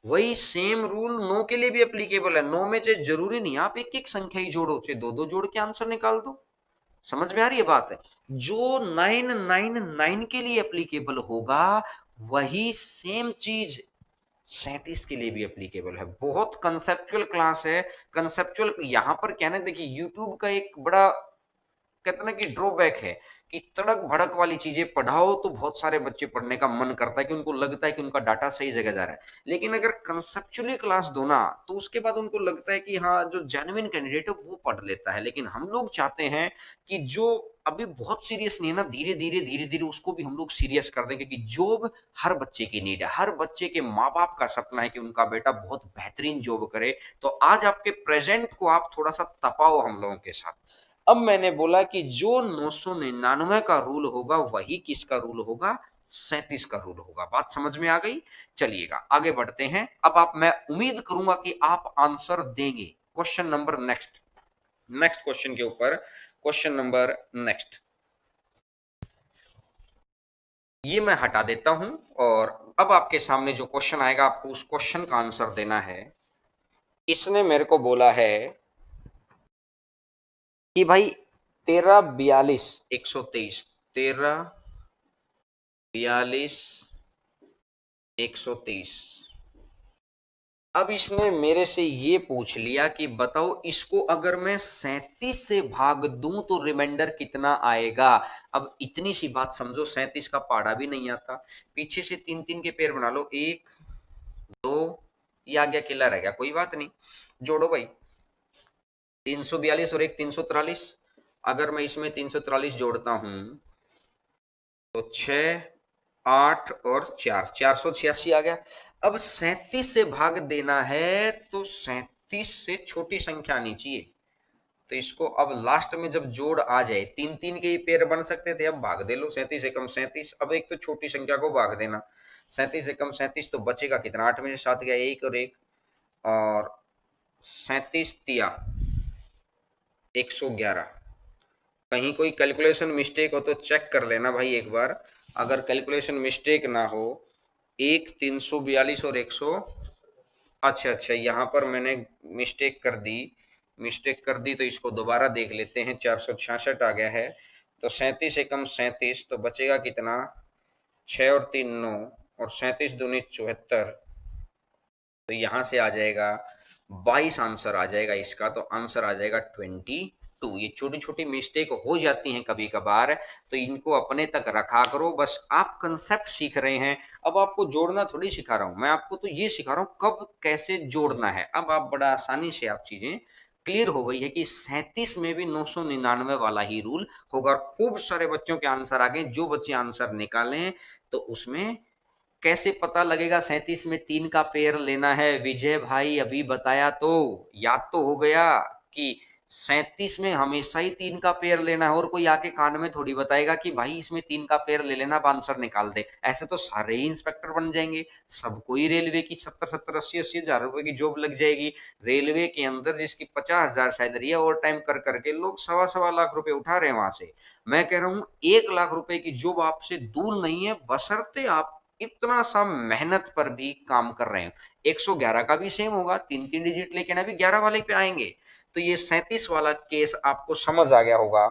वही सेम रूल 9 के लिए भी एप्लीकेबल है। 9 में चाहे जरूरी नहीं आप एक एक संख्या ही जोड़ो, चाहे दो दो जोड़ के आंसर निकाल दो। समझ में आ रही है बात है? जो 999 के लिए एप्लीकेबल होगा वही सेम चीज 37 के लिए भी एप्लीकेबल है। बहुत कंसेप्चुअल क्लास है। कंसेप्चुअल यहां पर क्या है देखिए, यूट्यूब का एक बड़ा कहते ना कि ड्रॉबैक है कि तड़क भड़क वाली चीजें पढ़ाओ तो बहुत सारे बच्चे पढ़ने का मन करता है कि उनको लगता है कि उनका डाटा सही जगह जा रहा है। लेकिन अगर कंसेप्चुअली क्लास दो ना तो उसके बाद उनको लगता है कि हाँ जो जेन्युइन कैंडिडेट है वो पढ़ लेता है। लेकिन हम लोग चाहते हैं कि जो अभी बहुत सीरियस नहीं है ना, धीरे धीरे धीरे धीरे उसको भी हम लोग सीरियस कर दें क्योंकि जॉब हर बच्चे की नीड है। हर बच्चे के माँ बाप का सपना है कि उनका बेटा बहुत बेहतरीन जॉब करे। तो आज आपके प्रेजेंट को आप थोड़ा सा तपाओ हम लोगों के साथ। अब मैंने बोला कि जो 999 का रूल होगा वही किसका रूल होगा 37 का रूल होगा। बात समझ में आ गई? चलिएगा आगे बढ़ते हैं। अब आप, मैं उम्मीद करूंगा कि आप आंसर देंगे। Question number next, next question के ऊपर, क्वेश्चन नंबर नेक्स्ट ये मैं हटा देता हूं और अब आपके सामने जो क्वेश्चन आएगा आपको उस क्वेश्चन का आंसर देना है। इसने मेरे को बोला है कि भाई 13 42 123, 13 42 123 अब इसने मेरे से ये पूछ लिया कि बताओ इसको अगर मैं 37 से भाग दूं तो रिमाइंडर कितना आएगा। अब इतनी सी बात समझो, 37 का पहाड़ा भी नहीं आता, पीछे से तीन तीन के पेड़ बना लो, एक दो, ये आ गया, किला रह गया, कोई बात नहीं, जोड़ो भाई। 342 और एक 343, अगर मैं इसमें 343 जोड़ता हूं तो 6 8 और 4, 486 आ गया। अब 37 से भाग देना है तो 37 से छोटी संख्या आनी चाहिए। तो इसको अब लास्ट में जब जोड़ आ जाए, तीन तीन के ही पेयर बन सकते थे, अब भाग दे लो, 37 एकम 37। अब एक तो छोटी संख्या को भाग देना, 37 एकम 37, तो बचेगा कितना, 8 में से 7 गया, एक और एक, और 37 तिया 111। कहीं कोई कैलकुलेशन मिस्टेक हो तो चेक कर लेना भाई एक बार, अगर कैलकुलेशन मिस्टेक ना हो। एक 342 और 100, अच्छा अच्छा, यहाँ पर मैंने मिस्टेक कर दी, मिस्टेक कर दी, तो इसको दोबारा देख लेते हैं, 466 आ गया है। तो 37 एकम 37, तो बचेगा कितना, 6 और 3 9, और 37 दूनी 74, तो यहाँ से आ जाएगा 22 आंसर आ जाएगा इसका, तो आंसर आ जाएगा 22। ये छोटी छोटी मिस्टेक हो जाती हैं कभी कभार, तो इनको अपने तक रखा करो, बस आप कंसेप्ट सीख रहे हैं। अब आपको जोड़ना थोड़ी सिखा रहा हूं मैं, आपको तो ये सिखा रहा हूं कब कैसे जोड़ना है। अब आप बड़ा आसानी से आप चीजें क्लियर हो गई है कि 37 में भी 999 वाला ही रूल होगा। खूब सारे बच्चों के आंसर आ गए, जो बच्चे आंसर निकालें तो उसमें कैसे पता लगेगा 37 में 3 का पेयर लेना है, विजय भाई अभी बताया तो याद तो हो गया कि 37 में हमेशा ही 3 का पेयर लेना है, और कोई आके कान में थोड़ी बताएगा कि भाई इसमें 3 का पेयर ले लेना, अब आंसर निकाल दे। ऐसे तो सारे ही इंस्पेक्टर बन जाएंगे, सबको ही रेलवे की 70 70 80 80 हजार रुपए की जॉब लग जाएगी। रेलवे के अंदर जिसकी 50,000 सैलरी है, ओवर टाइम कर करके लोग सवा सवा लाख रुपए उठा रहे हैं वहां से। मैं कह रहा हूं 1 लाख रुपए की जॉब आपसे दूर नहीं है, बशर्ते आप इतना सा मेहनत पर भी काम कर रहे हैं। 111 का भी सेम होगा, तीन तीन डिजिट लेके ना भी 11 वाले पे आएंगे। तो ये 37 वाला केस आपको समझ आ गया होगा।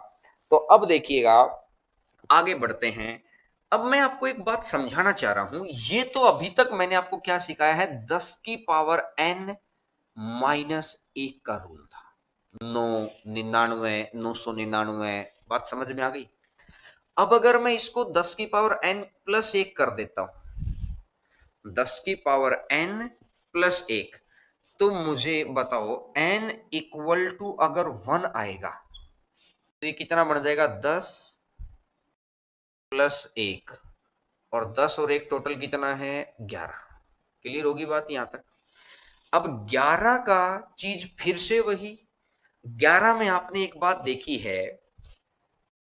तो अब देखिएगा, आगे बढ़ते हैं। अब मैं आपको एक बात समझाना चाह रहा हूं, ये तो अभी तक मैंने आपको क्या सिखाया है, 10 की पावर n-1 का रूल था। 999 बात समझ में आ गई। अब अगर मैं इसको 10 की पावर n+1 कर देता हूं, 10 की पावर n+1, तो मुझे बताओ n इक्वल टू अगर 1 आएगा तो ये कितना बन जाएगा, 10+1, और 10 और 1 टोटल कितना है, 11। क्लियर होगी बात यहां तक। अब 11 का चीज फिर से वही, 11 में आपने एक बात देखी है,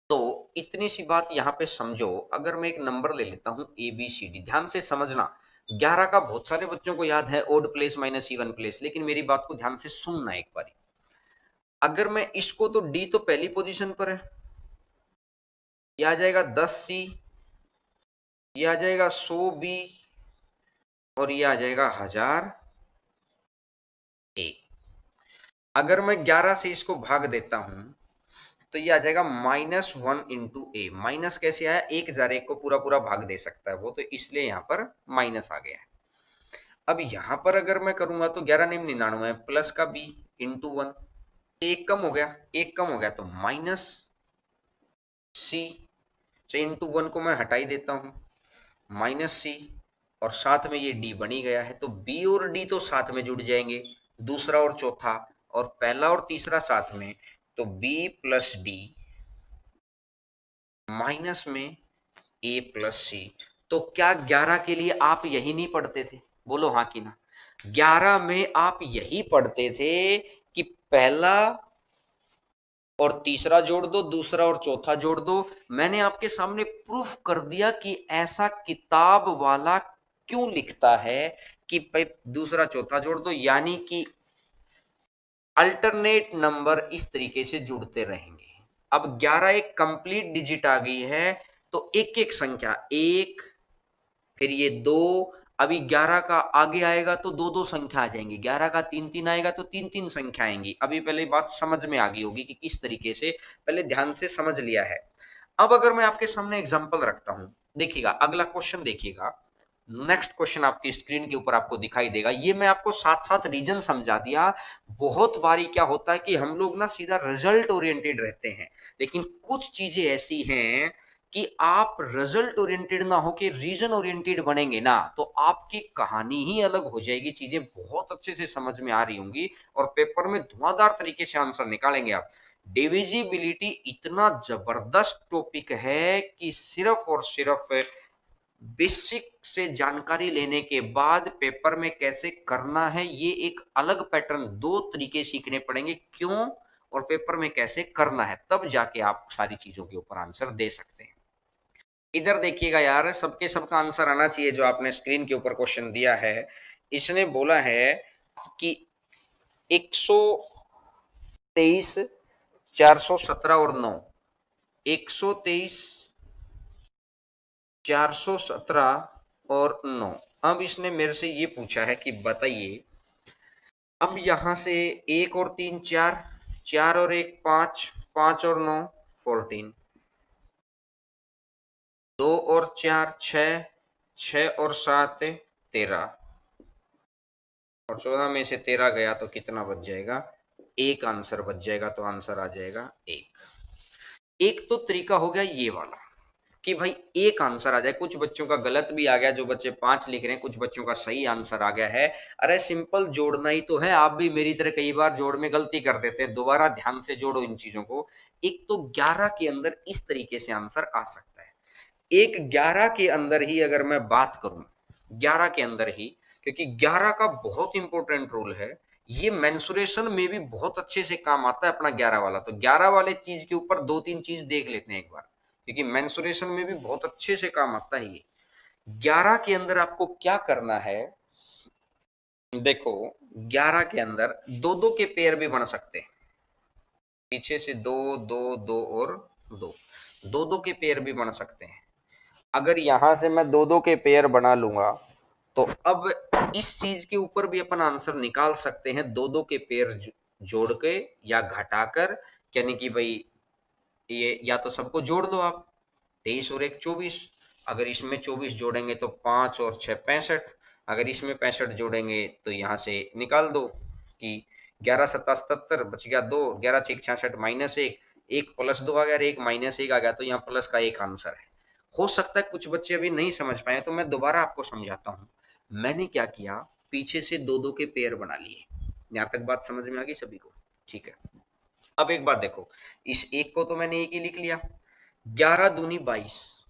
तो इतनी सी बात यहां पे समझो, अगर मैं एक नंबर ले लेता हूं ABCD, ध्यान से समझना। 11 का बहुत सारे बच्चों को याद है odd place minus even place, लेकिन मेरी बात को ध्यान से सुनना एक बारी। अगर मैं इसको, तो D तो पहली पोजीशन पर है, यह आ जाएगा 10C, यह आ जाएगा 100B, और यह आ जाएगा 1000A। अगर मैं 11 से इसको भाग देता हूं तो ये आ जाएगा -1 × A। माइनस कैसे आया, 1001 को पूरा पूरा भाग दे सकता है वो, तो इसलिए यहां पर माइनस आ गया है। अब यहां पर अगर मैं करूंगा तो 11×99 प्लस का B इंटू 1, एक कम हो गया, एक कम हो गया, तो -C, इंटू 1 को मैं हटा ही देता हूं, -C, और साथ में ये D बनी गया है, तो B और D तो साथ में जुड़ जाएंगे, दूसरा और चौथा, और पहला और तीसरा साथ में, तो B प्लस D माइनस में A+C। तो क्या 11 के लिए आप यही नहीं पढ़ते थे, बोलो हाँ कि ना। 11 में आप यही पढ़ते थे कि पहला और तीसरा जोड़ दो, दूसरा और चौथा जोड़ दो। मैंने आपके सामने प्रूफ कर दिया कि ऐसा किताब वाला क्यों लिखता है कि भाई दूसरा चौथा जोड़ दो, यानी कि अल्टरनेट नंबर इस तरीके से जुड़ते रहेंगे। अब 11 एक कंप्लीट डिजिट आ गई है, तो एक एक संख्या, एक, फिर ये 2, अभी 11 का आगे आएगा तो दो दो संख्या आ जाएंगी, 11 का 3 3 आएगा तो तीन तीन संख्या आएंगी। अभी पहले बात समझ में आ गई होगी कि किस तरीके से, पहले ध्यान से समझ लिया है। अब अगर मैं आपके सामने एग्जांपल रखता हूं, देखिएगा अगला क्वेश्चन, देखिएगा नेक्स्ट क्वेश्चन आपकी स्क्रीन के ऊपर आपको दिखाई देगा। ये मैं आपको साथ साथ रीजन समझा दिया। बहुत बारी क्या होता है कि हम लोग ना सीधा रिजल्ट ओरिएंटेड रहते हैं, लेकिन कुछ चीजें ऐसी हैं कि आप रिजल्ट ओरिएंटेड ना होके रीजन ओरिएंटेड बनेंगे ना, तो आपकी कहानी ही अलग हो जाएगी। चीजें बहुत अच्छे से समझ में आ रही होंगी और पेपर में धुआंधार तरीके से आंसर निकालेंगे आप। डिविजिबिलिटी इतना जबरदस्त टॉपिक है कि सिर्फ और सिर्फ बेसिक से जानकारी लेने के बाद पेपर में कैसे करना है, ये एक अलग पैटर्न, दो तरीके सीखने पड़ेंगे, क्यों और पेपर में कैसे करना है, तब जाके आप सारी चीजों के ऊपर आंसर दे सकते हैं। इधर देखिएगा यार, सबके सबका आंसर आना चाहिए। जो आपने स्क्रीन के ऊपर क्वेश्चन दिया है, इसने बोला है कि 123, 417 और 9, 123, 417 और 9। अब इसने मेरे से ये पूछा है कि बताइए, अब यहां से एक और तीन चार, चार और एक पांच, पांच और नौ 14, दो और चार छह, छह और सात 13, और 14 में से 13 गया तो कितना बच जाएगा, एक आंसर बच जाएगा। तो आंसर आ जाएगा एक। एक तो तरीका हो गया ये वाला कि भाई एक आंसर आ जाए। कुछ बच्चों का गलत भी आ गया, जो बच्चे पांच लिख रहे हैं, कुछ बच्चों का सही आंसर आ गया है। अरे सिंपल जोड़ना ही तो है। आप भी मेरी तरह कई बार जोड़ में गलती कर देते हैं, दोबारा ध्यान से जोड़ो इन चीजों को। एक तो 11 के अंदर इस तरीके से आंसर आ सकता है। एक 11 के अंदर ही अगर मैं बात करूं, 11 के अंदर ही, क्योंकि 11 का बहुत इंपॉर्टेंट रोल है। ये मेंसुरेशन में भी बहुत अच्छे से काम आता है अपना 11 वाला। तो 11 वाले चीज के ऊपर दो तीन चीज देख लेते हैं एक बार, क्योंकि मेंसुरेशन में भी बहुत अच्छे से काम आता है ये। 11 के अंदर आपको क्या करना है, देखो 11 के अंदर दो दो के पेयर भी बन सकते हैं। पीछे से दो दो दो और दो, दो दो के पेयर भी बन सकते हैं। अगर यहां से मैं दो दो के पेयर बना लूंगा, तो अब इस चीज के ऊपर भी अपन आंसर निकाल सकते हैं, दो दो के पेयर जोड़ के या घटाकर। यानी कि भाई ये या तो सबको जोड़ दो आप, 23 और एक 24। अगर इसमें 24 जोड़ेंगे तो 5 और 6 65। अगर इसमें 65 जोड़ेंगे तो यहाँ से निकाल दो कि 11 सत्ता 77, बच गया दो, 11 छः 66 माइनस एक, एक प्लस दो आ गया, एक माइनस एक आ गया, तो यहाँ प्लस का एक आंसर है। हो सकता है कुछ बच्चे अभी नहीं समझ पाए, तो मैं दोबारा आपको समझाता हूँ। मैंने क्या किया, पीछे से दो दो के पेयर बना लिए। यहाँ तक बात समझ में आ गई सभी को? ठीक है। अब एक बात देखो, इस एक को तो मैंने एक ही लिख लिया, 11 दूनी 22,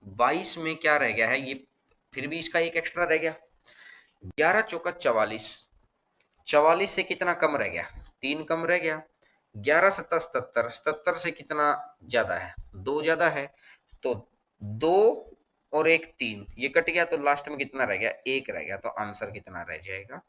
22 में क्या रह गया है ये, फिर भी इसका एक एक्स्ट्रा रह गया। 11 चौका 44, 44 से कितना कम रह गया, तीन कम रह गया। 11 सत्ता 77, 77 से कितना ज्यादा है, दो ज्यादा है। तो दो और एक तीन, ये कट गया, तो लास्ट में कितना रह गया, एक रह गया। तो आंसर कितना रह जाएगा,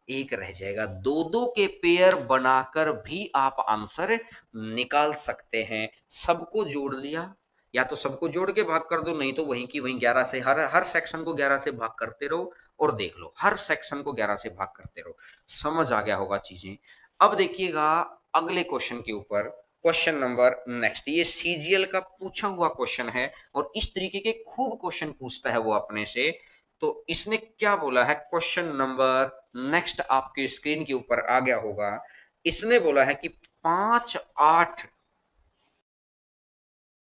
एक रह जाएगा। दो दो के पेयर बनाकर भी आप आंसर निकाल सकते हैं। सबको जोड़ लिया, या तो सबको जोड़ के भाग कर दो, नहीं तो वहीं की वहीं 11 से, हर हर सेक्शन को 11 से भाग करते रहो और देख लो, हर सेक्शन को 11 से भाग करते रहो। समझ आ गया होगा चीजें। अब देखिएगा अगले क्वेश्चन के ऊपर, क्वेश्चन नंबर नेक्स्ट। ये सीजीएल का पूछा हुआ क्वेश्चन है और इस तरीके के खूब क्वेश्चन पूछता है वो अपने से। तो इसने क्या बोला है, क्वेश्चन नंबर नेक्स्ट आपकी स्क्रीन के ऊपर आ गया होगा। इसने बोला है कि 5 8,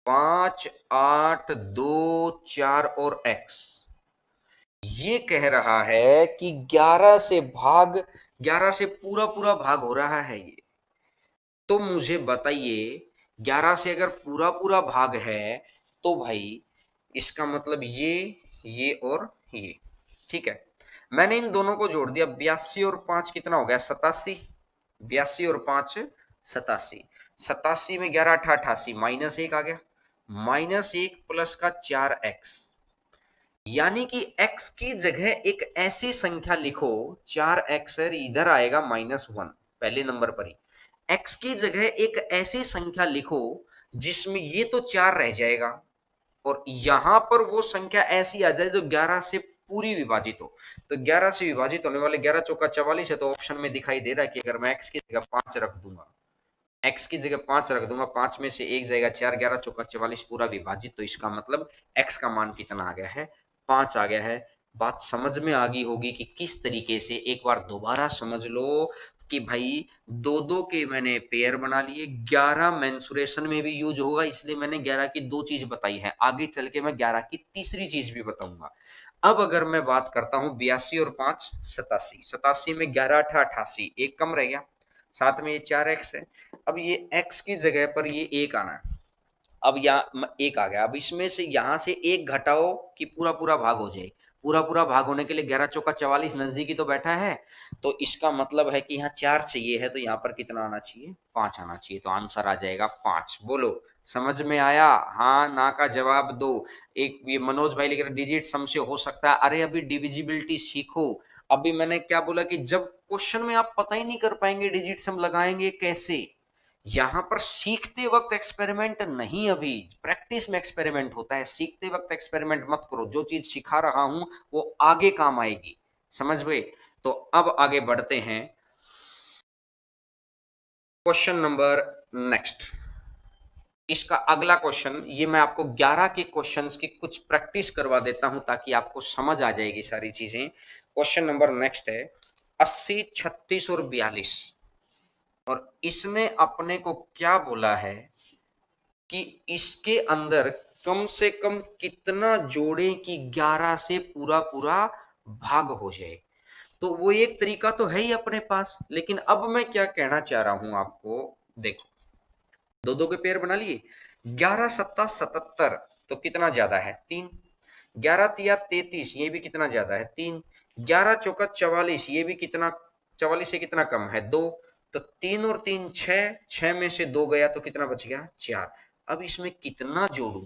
5 8 2 4 और x, ये कह रहा है कि 11 से भाग, 11 से पूरा पूरा भाग हो रहा है ये। तो मुझे बताइए, 11 से अगर पूरा पूरा भाग है तो भाई इसका मतलब ये और ये, ठीक है। मैंने इन दोनों को जोड़ दिया, 82 और 5 कितना हो गया, 87। 82 और 5 87, 87 में 11 अठा 88, माइनस एक आ गया, माइनस एक प्लस का 4x। यानी कि x की जगह एक ऐसी संख्या लिखो, 4x इधर आएगा -1 पहले नंबर पर ही। x की जगह एक ऐसी संख्या लिखो जिसमें ये तो 4 रह जाएगा और यहां पर वो संख्या ऐसी आ जाए जो 11 से पूरी विभाजित हो। तो 11 से विभाजित होने वाले 11 चौका 44 है, तो ऑप्शन में दिखाई दे रहा है कि अगर मैं x की जगह 5 रख दूंगा, x की जगह 5 रख दूंगा, 5 में से एक जाएगा 4, 11 चौका 44 पूरा विभाजित, तो इसका मतलब x का मान कितना आ गया है, 5 आ गया है। बात समझ में आ गई होगी कि किस तरीके से, एक बार दोबारा समझ लो कि भाई दो दो के मैंने पेयर बना लिए, 11 मेंसुरेशन में भी यूज होगा, इसलिए मैंने 11 की दो चीज बताई है, आगे चल के मैं 11 की तीसरी चीज भी बताऊंगा। अब अगर मैं बात करता हूं 82 और 5 87, 87 में 11 अठा 88, एक कम रह गया, साथ में ये 4x है। अब ये x की जगह पर ये एक आना है, अब यहाँ एक आ गया, अब इसमें से यहां से एक घटाओ कि पूरा पूरा भाग हो जाए, पूरा पूरा भाग होने के लिए 11 चौका 44 नजदीकी तो बैठा है, तो इसका मतलब है कि यहाँ 4 चाहिए है, तो यहाँ पर कितना आना चाहिए, 5 आना चाहिए, तो आंसर आ जाएगा 5। बोलो समझ में आया, हाँ ना का जवाब दो। एक ये मनोज भाई लिख रहे डिजिट सम से हो सकता है, अरे अभी डिविजिबिलिटी सीखो। अभी मैंने क्या बोला कि जब क्वेश्चन में आप पता ही नहीं कर पाएंगे डिजिट सम लगाएंगे कैसे, यहां पर सीखते वक्त एक्सपेरिमेंट नहीं, अभी प्रैक्टिस में एक्सपेरिमेंट होता है, सीखते वक्त एक्सपेरिमेंट मत करो, जो चीज सिखा रहा हूं वो आगे काम आएगी, समझ गए। तो अब आगे बढ़ते हैं, क्वेश्चन नंबर नेक्स्ट, इसका अगला क्वेश्चन, ये मैं आपको 11 के क्वेश्चंस की कुछ प्रैक्टिस करवा देता हूं ताकि आपको समझ आ जाएगी सारी चीजें। क्वेश्चन नंबर नेक्स्ट है 80 36 और 42, और इसने अपने को क्या बोला है कि इसके अंदर कम से कम कितना जोड़े कि 11 से पूरा पूरा भाग हो जाए। तो वो एक तरीका तो है ही अपने पास, लेकिन अब मैं क्या कहना चाह रहा हूं आपको, देखो दो दो के पेयर बना लिए, 11 सत्ता 77, तो कितना ज्यादा है 3, 11 तिया 33, ये भी कितना ज्यादा है 3, 11 चौका 44, ये भी कितना, 44 से कितना कम है 2, तो 3 और 3 6, 6 में से 2 गया तो कितना बच गया 4। अब इसमें कितना जोड़ूं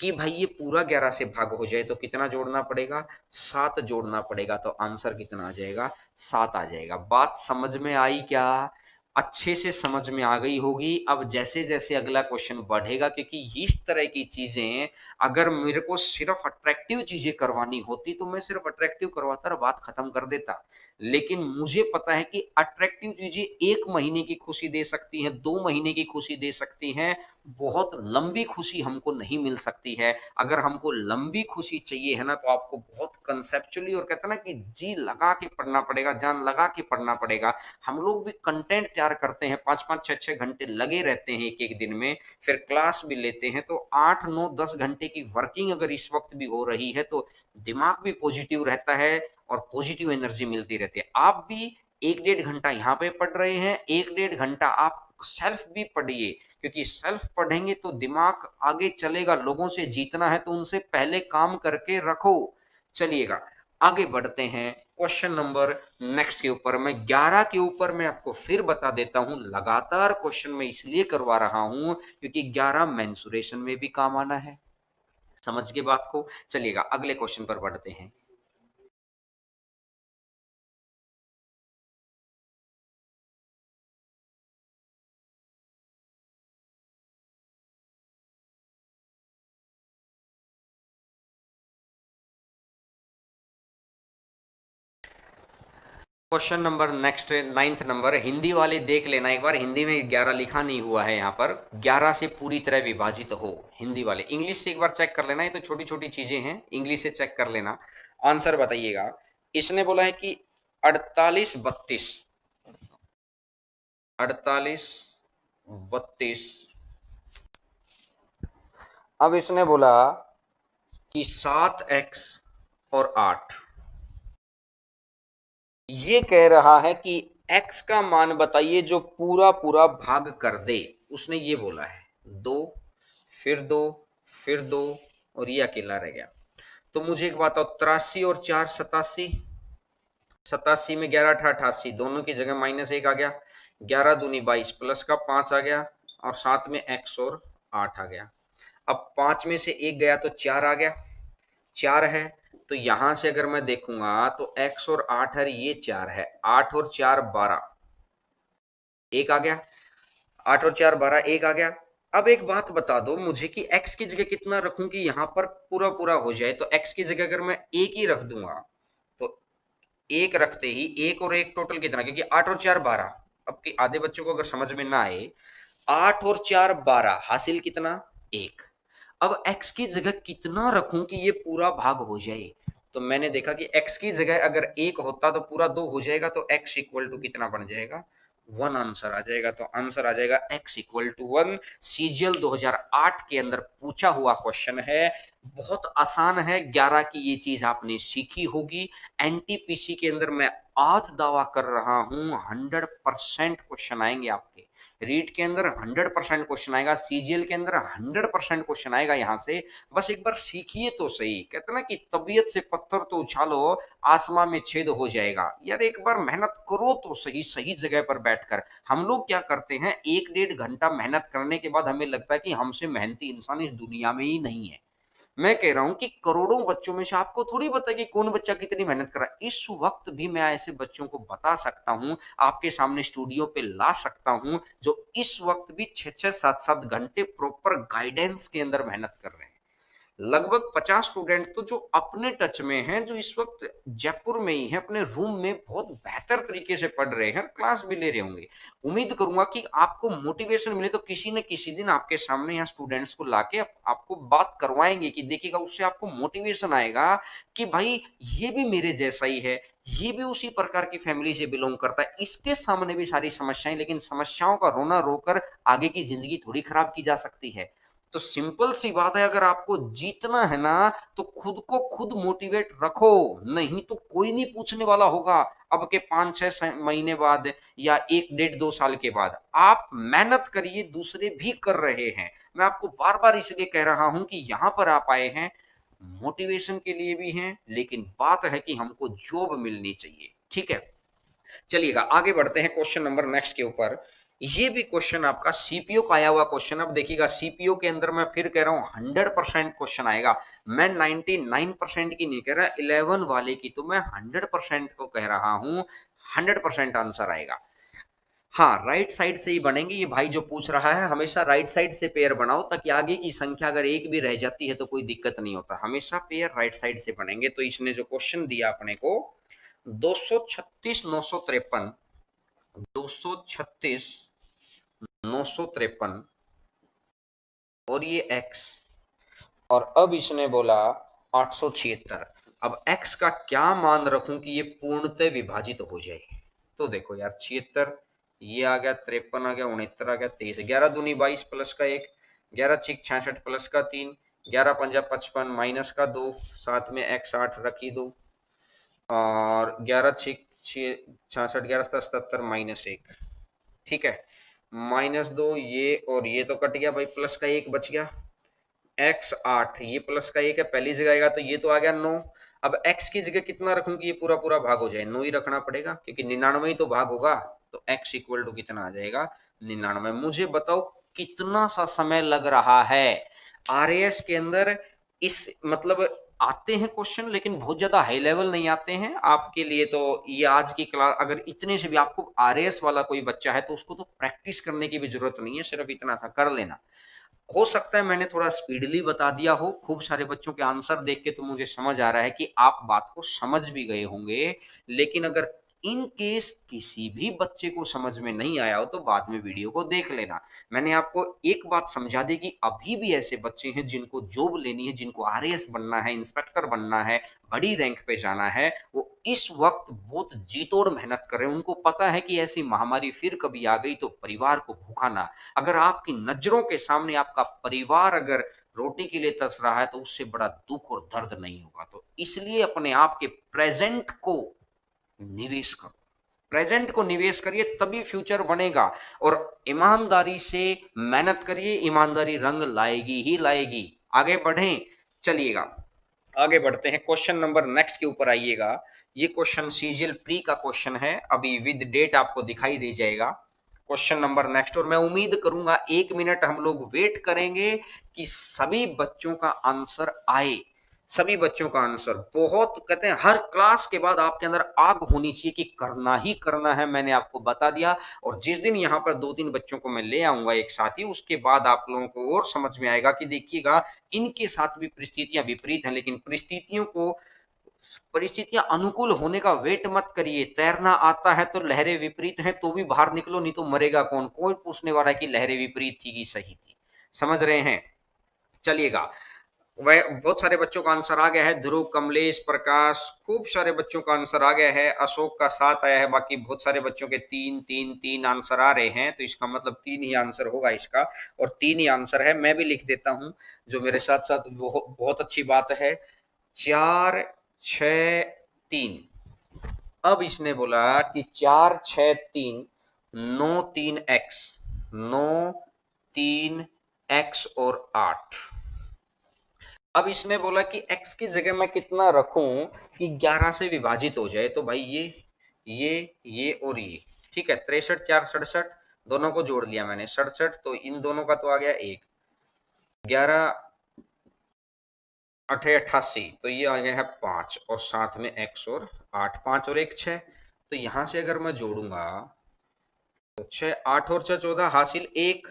कि भाई ये पूरा 11 से भाग हो जाए, तो कितना जोड़ना पड़ेगा, 7 जोड़ना पड़ेगा, तो आंसर कितना आ जाएगा, 7 आ जाएगा। बात समझ में आई क्या, अच्छे से समझ में आ गई होगी। अब जैसे जैसे अगला क्वेश्चन बढ़ेगा, क्योंकि इस तरह की चीजें अगर मेरे को सिर्फ अट्रैक्टिव चीजें करवानी होती तो मैं सिर्फ अट्रैक्टिव करवाता और बात खत्म कर देता, लेकिन मुझे पता है कि अट्रैक्टिव चीजें 1 महीने की खुशी दे सकती हैं, 2 महीने की खुशी दे सकती हैं, बहुत लंबी खुशी हमको नहीं मिल सकती है। अगर हमको लंबी खुशी चाहिए है ना, तो आपको बहुत कंसेप्चुअली और कहते हैं ना कि जी लगा के पढ़ना पड़ेगा, जान लगा के पढ़ना पड़ेगा। हम लोग भी कंटेंट तैयार करते हैं, 5 5 6 6 घंटे लगे रहते हैं एक एक दिन में, फिर क्लास भी लेते हैं, तो 8 9 10 घंटे की वर्किंग अगर इस वक्त भी हो रही है तो दिमाग भी पॉजिटिव रहता है और पॉजिटिव एनर्जी मिलती रहती है। आप भी 1 1.5 घंटा यहाँ पे पढ़ रहे हैं, 1 1.5 घंटा आप सेल्फ भी पढ़िए, क्योंकि सेल्फ पढ़ेंगे तो दिमाग आगे चलेगा। लोगों से जीतना है तो उनसे पहले काम करके रखो। चलिएगा आगे बढ़ते हैं क्वेश्चन नंबर नेक्स्ट के ऊपर। मैं 11 के ऊपर मैं आपको फिर बता देता हूं, लगातार क्वेश्चन मैं इसलिए करवा रहा हूं क्योंकि 11 मेंसुरेशन में भी काम आना है। समझ के बात को, चलिएगा अगले क्वेश्चन पर बढ़ते हैं। Question number next 9th number, Hindi वाले देख लेना एक बार, हिंदी में 11 लिखा नहीं हुआ है यहाँ पर, 11 से पूरी तरह विभाजित हो हिंदी वाले। इंग्लिश से एक बार चेक कर लेना, ये तो छोटी छोटी चीजें हैं, इंग्लिश से चेक कर लेना। आंसर बताइएगा, इसने बोला है कि 48 32, 48 32, अब इसने बोला कि 7x और 8, ये कह रहा है कि x का मान बताइए जो पूरा पूरा भाग कर दे, उसने ये बोला है 2, फिर 2, फिर 2, और ये अकेला रह गया। तो मुझे एक बात बताओ, 83 और 4 87, 87 में 11 अठा 88, दोनों की जगह -1 आ गया, 11 दूनी 22 प्लस का 5 आ गया, और साथ में x और 8 आ गया। अब 5 में से 1 गया तो 4 आ गया, 4 है, तो यहां से अगर मैं देखूंगा तो x और 8 है, ये 4 है, 8 और 4 12, 1 आ गया, 8 और 4 12, 1 आ गया। अब एक बात बता दो मुझे कि x की जगह कितना रखूं कि यहां पर पूरा पूरा हो जाए, तो x की जगह अगर मैं 1 ही रख दूंगा तो 1 रखते ही 1 और 1 टोटल कितना, क्योंकि 8 और 4 12, अब के आधे बच्चों को अगर समझ में ना आए, 8 और 4 12 हासिल कितना 1। अब x की जगह कितना रखूं कि ये पूरा भाग हो जाए, तो मैंने देखा कि x की जगह अगर 1 होता तो पूरा 2 हो जाएगा, तो x इक्वल टू कितना बन जाएगा, 1 आंसर आ जाएगा। तो आंसर आ जाएगा x इक्वल टू 1। सीजीएल 2008 के अंदर पूछा हुआ क्वेश्चन है, बहुत आसान है, 11 की ये चीज आपने सीखी होगी। एनटीपीसी के अंदर मैं आज दावा कर रहा हूं 100% क्वेश्चन आएंगे आपके। रीट के अंदर 100% क्वेश्चन आएगा, सीजीएल के अंदर 100% क्वेश्चन आएगा यहां से। बस एक बार सीखिए तो सही। कहते ना कि तबीयत से पत्थर तो उछालो, आसमां में छेद हो जाएगा। यार एक बार मेहनत करो तो सही, सही जगह पर बैठकर। हम लोग क्या करते हैं, 1-1.5 घंटा मेहनत करने के बाद हमें लगता है कि हमसे मेहनती इंसान इस दुनिया में ही नहीं है। मैं कह रहा हूं कि करोड़ों बच्चों में से आपको थोड़ी पता कि कौन बच्चा कितनी मेहनत कर रहा है। इस वक्त भी मैं ऐसे बच्चों को बता सकता हूं, आपके सामने स्टूडियो पे ला सकता हूं, जो इस वक्त भी 6-6, 7-7 घंटे प्रॉपर गाइडेंस के अंदर मेहनत कर रहे हैं। लगभग 50 स्टूडेंट तो जो अपने टच में हैं, जो इस वक्त जयपुर में ही हैं, अपने रूम में बहुत बेहतर तरीके से पढ़ रहे हैं, क्लास भी ले रहे होंगे। उम्मीद करूंगा कि आपको मोटिवेशन मिले तो किसी न किसी दिन आपके सामने यहाँ स्टूडेंट्स को लाके आपको बात करवाएंगे कि देखिएगा, उससे आपको मोटिवेशन आएगा कि भाई ये भी मेरे जैसा ही है, ये भी उसी प्रकार की फैमिली से बिलोंग करता है, इसके सामने भी सारी समस्याएं, लेकिन समस्याओं का रोना रोकर आगे की जिंदगी थोड़ी खराब की जा सकती है। तो सिंपल सी बात है, अगर आपको जीतना है ना तो खुद को खुद मोटिवेट रखो, नहीं तो कोई नहीं पूछने वाला होगा अब के 5-6 महीने बाद या 1-1.5-2 साल के बाद। आप मेहनत करिए, दूसरे भी कर रहे हैं। मैं आपको बार बार इसलिए कह रहा हूं कि यहां पर आप आए हैं मोटिवेशन के लिए भी हैं, लेकिन बात है कि हमको जॉब मिलनी चाहिए। ठीक है, चलिएगा आगे बढ़ते हैं क्वेश्चन नंबर नेक्स्ट के ऊपर। ये भी क्वेश्चन आपका सीपीओ का आया हुआ क्वेश्चन। अब देखिएगा, सीपीओ के अंदर मैं फिर कह रहा हूं 100% क्वेश्चन आएगा। मैं 99% की नहीं कह रहा, 11 वाले की तो मैं 100% को कह रहा हूं, 100% आंसर आएगा। हाँ, राइट साइड से ही बनेंगे। ये भाई जो पूछ रहा है, हमेशा राइट साइड से पेयर बनाओ, ताकि आगे की संख्या अगर एक भी रह जाती है तो कोई दिक्कत नहीं होता। हमेशा पेयर राइट साइड से बनेंगे। तो इसने जो क्वेश्चन दिया अपने को, 236 953, 236 953 और ये x, और अब इसने बोला 876। अब x का क्या मान रखूं कि ये पूर्णतः विभाजित हो जाए। तो देखो यार, 76 ये आ गया, 53 आ गया, 69 आ गया, 23, 11 दूनी 22 प्लस का 1, 11 छिक 66 प्लस का 3, 11 पंजा 55 माइनस का 2, साथ में x 8 रखी दो, और 11 छिक 66, 11 77 माइनस 1। ठीक है, -2, ये और ये तो कट गया भाई, प्लस का 1 बच गया, x 8, ये प्लस का 1 है, पहली जगह आएगा तो ये तो आ गया 9। अब x की जगह कितना रखूं कि ये पूरा पूरा भाग हो जाए, 9 ही रखना पड़ेगा, क्योंकि 99 ही तो भाग होगा। तो x इक्वल टू कितना आ जाएगा, 99। मुझे बताओ कितना सा समय लग रहा है। आरएएस के अंदर इस मतलब आते हैं क्वेश्चन, लेकिन बहुत ज्यादा हाई लेवल नहीं आते हैं आपके लिए। तो ये आज की क्लास, अगर इतने से भी आपको आरएएस वाला कोई बच्चा है तो उसको तो प्रैक्टिस करने की भी जरूरत नहीं है, सिर्फ इतना सा कर लेना। हो सकता है मैंने थोड़ा स्पीडली बता दिया हो, खूब सारे बच्चों के आंसर देख के तो मुझे समझ आ रहा है कि आप बात को समझ भी गए होंगे। लेकिन अगर इन केस किसी भी बच्चे को समझ में नहीं आया हो तो बाद में वीडियो को देख लेना। मैंने आपको एक बात समझा दी कि अभी भी ऐसे बच्चे हैं जिनको जॉब लेनी है, जिनको आरएएस बनना है, इंस्पेक्टर बनना है, बड़ी रैंक पे जाना है, वो इस वक्त बहुत जी तोड़ मेहनत कर रहे हैं। उनको पता है कि ऐसी महामारी फिर कभी आ गई तो परिवार को भूखा ना। अगर आपकी नजरों के सामने आपका परिवार अगर रोटी के लिए तरस रहा है तो उससे बड़ा दुख और दर्द नहीं होगा। तो इसलिए अपने आप के प्रेजेंट को निवेश करो, प्रेजेंट को निवेश करिए, तभी फ्यूचर बनेगा। और ईमानदारी से मेहनत करिए, ईमानदारी रंग लाएगी ही लाएगी। आगे बढ़ें, चलिएगा आगे बढ़ते हैं, क्वेश्चन नंबर नेक्स्ट के ऊपर आइएगा। ये क्वेश्चन सीजीएल प्री का क्वेश्चन है, अभी विद डेट आपको दिखाई दे जाएगा। क्वेश्चन नंबर नेक्स्ट, और मैं उम्मीद करूंगा 1 मिनट हम लोग वेट करेंगे कि सभी बच्चों का आंसर आए। सभी बच्चों का आंसर, बहुत कहते हैं हर क्लास के बाद आपके अंदर आग होनी चाहिए कि करना ही करना है। मैंने आपको बता दिया, और जिस दिन यहाँ पर 2-3 बच्चों को मैं ले आऊंगा एक साथ ही, उसके बाद आप लोगों को और समझ में आएगा कि देखिएगा इनके साथ भी परिस्थितियां विपरीत हैं, लेकिन परिस्थितियां अनुकूल होने का वेट मत करिए। तैरना आता है तो लहरें विपरीत हैं तो भी बाहर निकलो, नहीं तो मरेगा कौन। कोई पूछने वाला है कि लहरें विपरीत थी कि सही थी। समझ रहे हैं, चलिएगा वह बहुत सारे बच्चों का आंसर आ गया है। ध्रुव, कमलेश, प्रकाश, खूब सारे बच्चों का आंसर आ गया है। अशोक का 7 आया है। बाकी बहुत सारे बच्चों के 3 3 3 आंसर आ रहे हैं, तो इसका मतलब 3 ही आंसर होगा इसका, और 3 ही आंसर है। मैं भी लिख देता हूं, जो मेरे साथ साथ बहुत अच्छी बात है। 4 6 3। अब इसने बोला कि 4 6 3 9 3 x, 9 3 x और 8। अब इसने बोला कि x की जगह मैं कितना रखूं कि 11 से विभाजित हो जाए। तो भाई ये ये और ये, ठीक है। 63 4 67, दोनों को जोड़ लिया मैंने 67, तो इन दोनों का तो आ गया 1। 11 8 88, तो ये आ गया है 5, और साथ में x और 8, 5 और 1 6। तो यहां से अगर मैं जोड़ूंगा तो 6, 8 और 6 14, हासिल 1।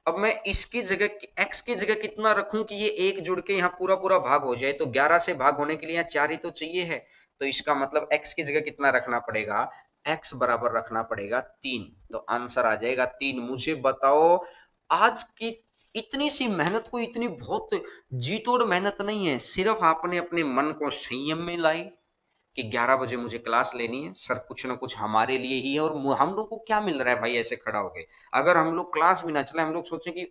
अब मैं इसकी जगह x की जगह कितना रखूं कि ये एक जुड़ के यहाँ पूरा पूरा भाग हो जाए। तो 11 से भाग होने के लिए यहाँ 4 ही तो चाहिए है। तो इसका मतलब x की जगह कितना रखना पड़ेगा, x बराबर रखना पड़ेगा 3। तो आंसर आ जाएगा 3। मुझे बताओ, आज की इतनी सी मेहनत को, इतनी बहुत जी तोड़ मेहनत नहीं है, सिर्फ आपने अपने मन को संयम में लाई कि 11 बजे मुझे क्लास लेनी है, सर कुछ ना कुछ हमारे लिए ही है। और हम लोग को क्या मिल रहा है भाई ऐसे खड़ा हो गए। अगर हम लोग क्लास भी ना चले, हम लोग सोचें कि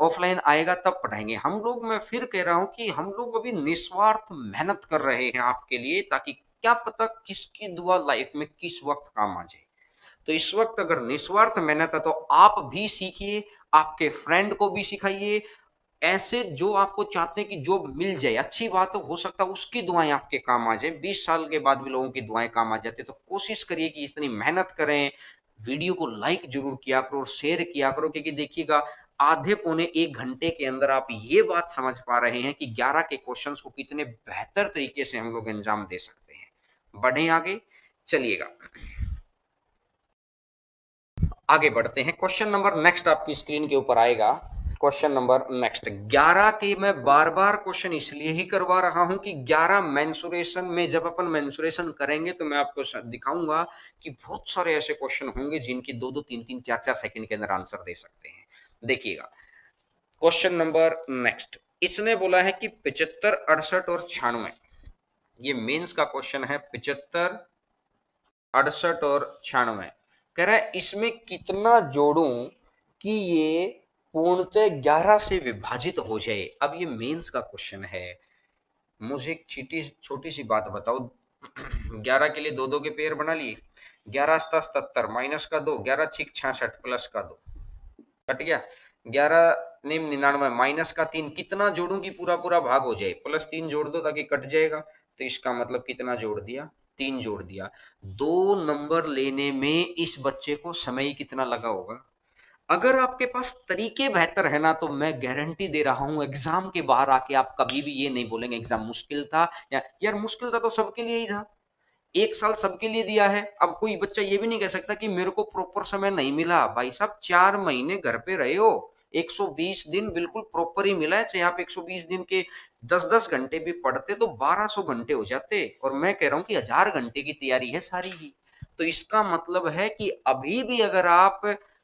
ऑफलाइन आएगा तब पढ़ाएंगे, हम लोग, मैं फिर कह रहा हूं कि हम लोग अभी निस्वार्थ मेहनत कर रहे हैं आपके लिए, ताकि क्या पता किसकी दुआ लाइफ में किस वक्त काम आ जाए। तो इस वक्त अगर निस्वार्थ मेहनत है तो आप भी सीखिए, आपके फ्रेंड को भी सिखाइए। ऐसे जो आपको चाहते हैं कि जॉब मिल जाए, अच्छी बात हो सकता है उसकी दुआएं आपके काम आ जाए। 20 साल के बाद भी लोगों की दुआएं काम आ जाती है। तो कोशिश करिए कि इतनी मेहनत करें। वीडियो को लाइक जरूर किया करो और शेयर किया करो, क्योंकि देखिएगा आधे पौने 1 घंटे के अंदर आप ये बात समझ पा रहे हैं कि 11 के क्वेश्चंस को कितने बेहतर तरीके से हम लोग अंजाम दे सकते हैं। बढ़े आगे, चलिएगा आगे बढ़ते हैं। क्वेश्चन नंबर नेक्स्ट आपकी स्क्रीन के ऊपर आएगा। क्वेश्चन नंबर नेक्स्ट 11 के मैं बार बार क्वेश्चन इसलिए ही करवा रहा हूं कि 11 मेंसुरेशन में, जब अपन मेंसुरेशन करेंगे तो मैं आपको दिखाऊंगा कि बहुत सारे ऐसे क्वेश्चन होंगे जिनकी 2 2 3 3 4 4 सेकंड के अंदर आंसर दे सकते हैं। देखिएगा क्वेश्चन नंबर नेक्स्ट, इसने बोला है कि 75 68 और 96, ये मेंस का क्वेश्चन है। 75 68 और 96 कह रहा है इसमें कितना जोड़ूं कि ये पूर्णतः 11 से विभाजित हो जाए। अब ये मेंस का क्वेश्चन है। मुझे एक छोटी छोटी सी बात बताओ, 11 के लिए दो दो के पेयर बना लिए। 11 सता 77, माइनस का 2, 11 छिक 66, प्लस का 2, कट गया। 11 निम 99, माइनस का 3, कितना जोड़ूं कि पूरा पूरा भाग हो जाए, +3 जोड़ दो ताकि कट जाएगा। तो इसका मतलब कितना जोड़ दिया, 3 जोड़ दिया। 2 नंबर लेने में इस बच्चे को समय कितना लगा होगा। अगर आपके पास तरीके बेहतर है ना, तो मैं गारंटी दे रहा हूं एग्जाम के बाहर आके आप कभी भी ये नहीं बोलेंगे एग्जाम मुश्किल था, या यार मुश्किल था तो सबके लिए ही था। 1 साल सबके लिए दिया है। अब कोई बच्चा ये भी नहीं कह सकता कि मेरे को प्रॉपर समय नहीं मिला। भाई साहब 4 महीने घर पे रहे हो, 120 दिन बिल्कुल प्रॉपर ही मिला है। चाहे आप 120 दिन के 10 10 घंटे भी पढ़ते तो 1200 घंटे हो जाते, और मैं कह रहा हूं कि 1000 घंटे की तैयारी है सारी ही। तो इसका मतलब है कि अभी भी अगर आप